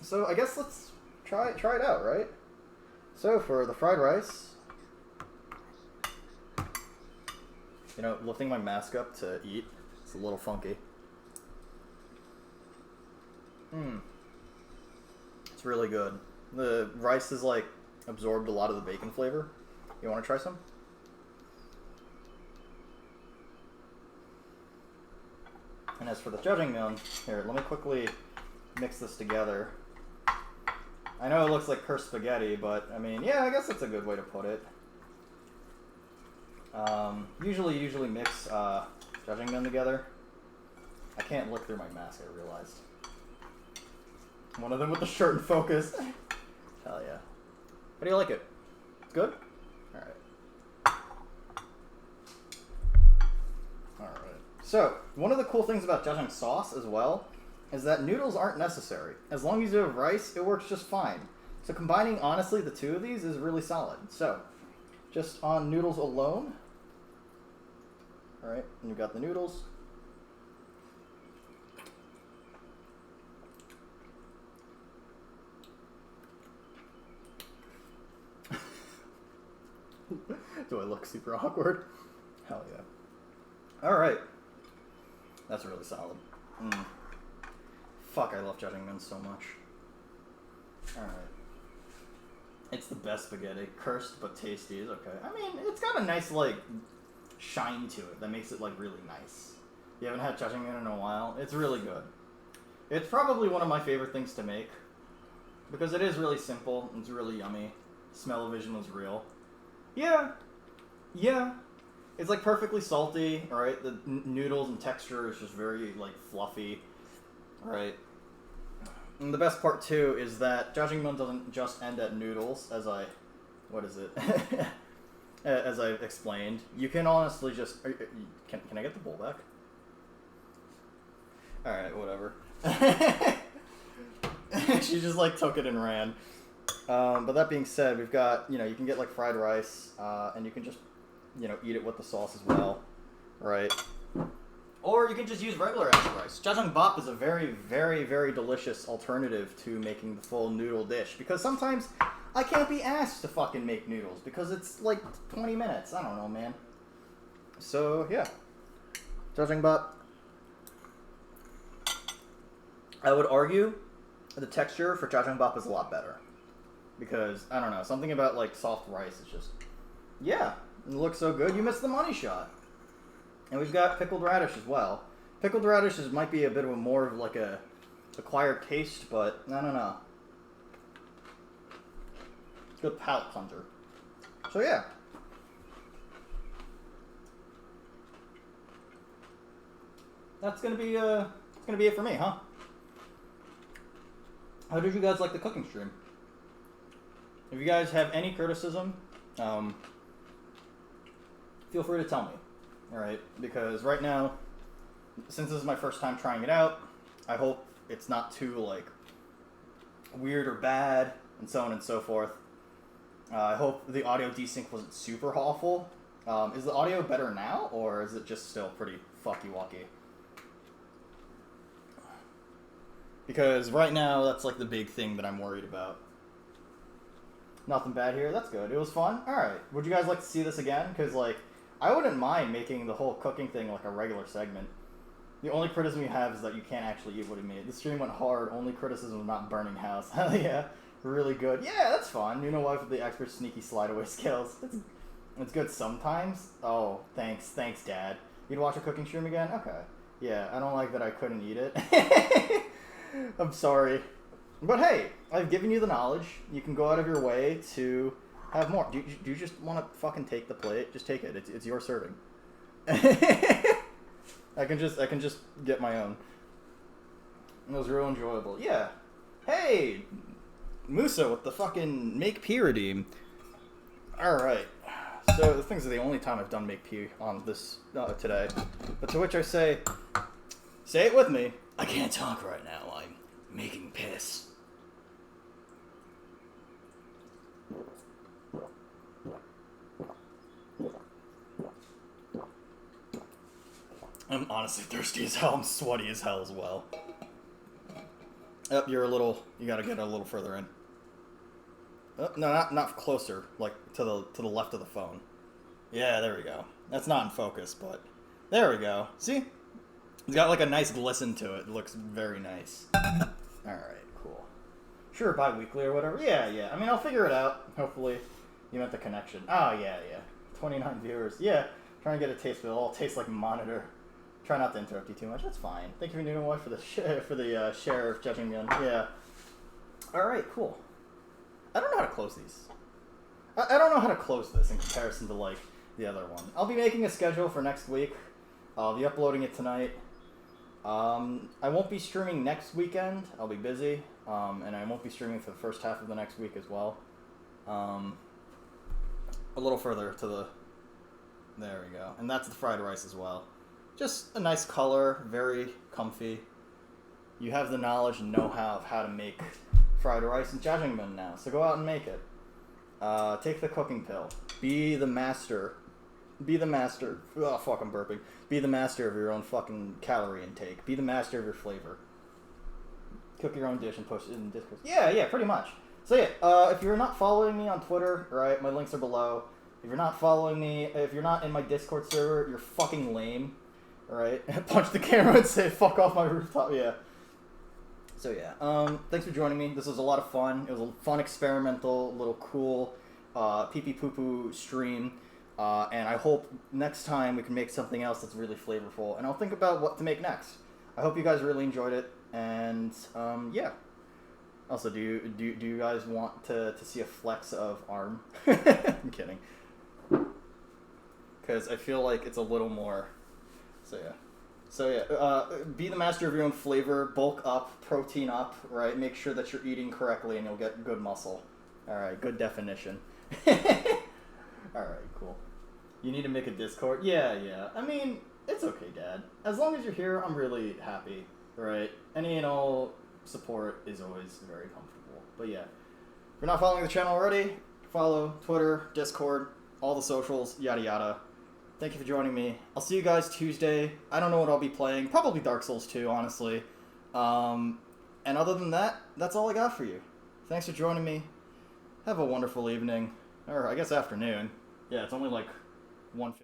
So I guess let's try it out, right? So for the fried rice... You know, lifting my mask up to eat, it's a little funky. It's really good. The rice has, like, absorbed a lot of the bacon flavor. You want to try some? And as for the jjajangmyeon, here, let me quickly mix this together. I know it looks like cursed spaghetti, but, I mean, yeah, I guess that's a good way to put it. Usually mix jjajangmyeon together. I can't look through my mask, I realized. One of them with the shirt in focus. Hell yeah. How do you like it? Good? Alright. Alright. So, one of the cool things about jjajang sauce as well is that noodles aren't necessary. As long as you have rice, it works just fine. So combining, honestly, the two of these is really solid. So, just on noodles alone. Alright, and you've got the noodles. Do I look super awkward? Hell yeah. Alright. That's really solid. Fuck, I love jjajangmyeon so much. Alright. It's the best spaghetti. Cursed but tasty is okay. I mean, it's got a nice, like, shine to it that makes it, like, really nice. You haven't had jjajangmyeon in a while? It's really good. It's probably one of my favorite things to make because it is really simple. It's really yummy. Smell-o-vision was real. Yeah. It's, like, perfectly salty, right? The noodles and texture is just very, like, fluffy, right? And the best part, too, is that jjajangmyeon doesn't just end at noodles, as I... What is it? As I explained. You can honestly just... Can I get the bowl back? Alright, whatever. She just, like, took it and ran. But that being said, we've got, you know, you can get, like, fried rice, and you can just, you know, eat it with the sauce as well, right? Or you can just use regular ass rice. Jjajangmyeon is a very, very, very delicious alternative to making the full noodle dish. Because sometimes I can't be asked to fucking make noodles because it's like 20 minutes. I don't know, man. So, yeah. Jjajangmyeon. I would argue the texture for jjajangmyeon is a lot better. Because, I don't know, something about like soft rice is just... Yeah, it looks so good. You missed the money shot. And we've got pickled radish as well. Pickled radishes might be a bit of a more of like a acquired taste, but I don't know. Good palate cleanser. So yeah. That's gonna be it for me, huh? How did you guys like the cooking stream? If you guys have any criticism, feel free to tell me. Alright, because right now, since this is my first time trying it out, I hope it's not too, like, weird or bad, and so on and so forth. I hope the audio desync wasn't super awful. Is the audio better now, or is it just still pretty fucky-wucky? Because right now, that's, like, the big thing that I'm worried about. Nothing bad here, that's good. It was fun? Alright, would you guys like to see this again? Because, like, I wouldn't mind making the whole cooking thing like a regular segment. The only criticism you have is that you can't actually eat what he made. The stream went hard. Only criticism of not burning house. Hell yeah. Really good. Yeah, that's fun. You know what? With the expert sneaky slide away skills. It's good sometimes. Oh, thanks. Thanks, Dad. You'd watch a cooking stream again? Okay. Yeah, I don't like that I couldn't eat it. I'm sorry. But hey, I've given you the knowledge. You can go out of your way to... have more. Do you just want to fucking take the plate? Just take it. It's your serving. I can just get my own. It was real enjoyable. Yeah. Hey, Musa with the fucking make P redeem. All right. So the things are the only time I've done make pee on this today. But to which I say it with me. I can't talk right now. I'm making piss. I'm honestly thirsty as hell. I'm sweaty as hell as well. Yep, you gotta get a little further in. No, not closer, like to the left of the phone. Yeah, there we go. That's not in focus, but there we go. See? It's got like a nice glisten to it. It looks very nice. Alright, cool. Sure, bi-weekly or whatever. Yeah. I mean, I'll figure it out. Hopefully. You meant the connection. Oh, yeah. 29 viewers. Yeah. Trying to get a taste, but it'll all taste like monitor. Try not to interrupt you too much. That's fine. Thank you for doing what for the share of judging me on. Yeah. Alright, cool. I don't know how to close these. I don't know how to close this in comparison to, like, the other one. I'll be making a schedule for next week. I'll be uploading it tonight. I won't be streaming next weekend. I'll be busy. And I won't be streaming for the first half of the next week as well. A little further to the... There we go. And that's the fried rice as well. Just a nice color, very comfy. You have the knowledge and know-how of how to make fried rice and jjajangmyeon now, so go out and make it. Take the cooking pill. Be the master. Oh, fuck, I'm burping. Be the master of your own fucking calorie intake. Be the master of your flavor. Cook your own dish and post it in Discord. Yeah, pretty much. So yeah, if you're not following me on Twitter, right, my links are below. If you're not following me, if you're not in my Discord server, you're fucking lame. Alright? Punch the camera and say, fuck off my rooftop, yeah. So yeah, thanks for joining me. This was a lot of fun. It was a fun experimental, little cool, pee-pee-poo-poo stream. And I hope next time we can make something else that's really flavorful. And I'll think about what to make next. I hope you guys really enjoyed it. And, yeah. Also, do you guys want to see a flex of arm? I'm kidding. Because I feel like it's a little more... So yeah, be the master of your own flavor, bulk up, protein up, right? Make sure that you're eating correctly and you'll get good muscle. Alright, good definition. Alright, cool. You need to make a Discord? Yeah. I mean, it's okay, Dad. As long as you're here, I'm really happy, right? Any and all support is always very comfortable. But yeah, if you're not following the channel already, follow Twitter, Discord, all the socials, yada yada. Thank you for joining me. I'll see you guys Tuesday. I don't know what I'll be playing. Probably Dark Souls 2, honestly. And other than that, that's all I got for you. Thanks for joining me. Have a wonderful evening. Or, I guess afternoon. Yeah, it's only like 1:50.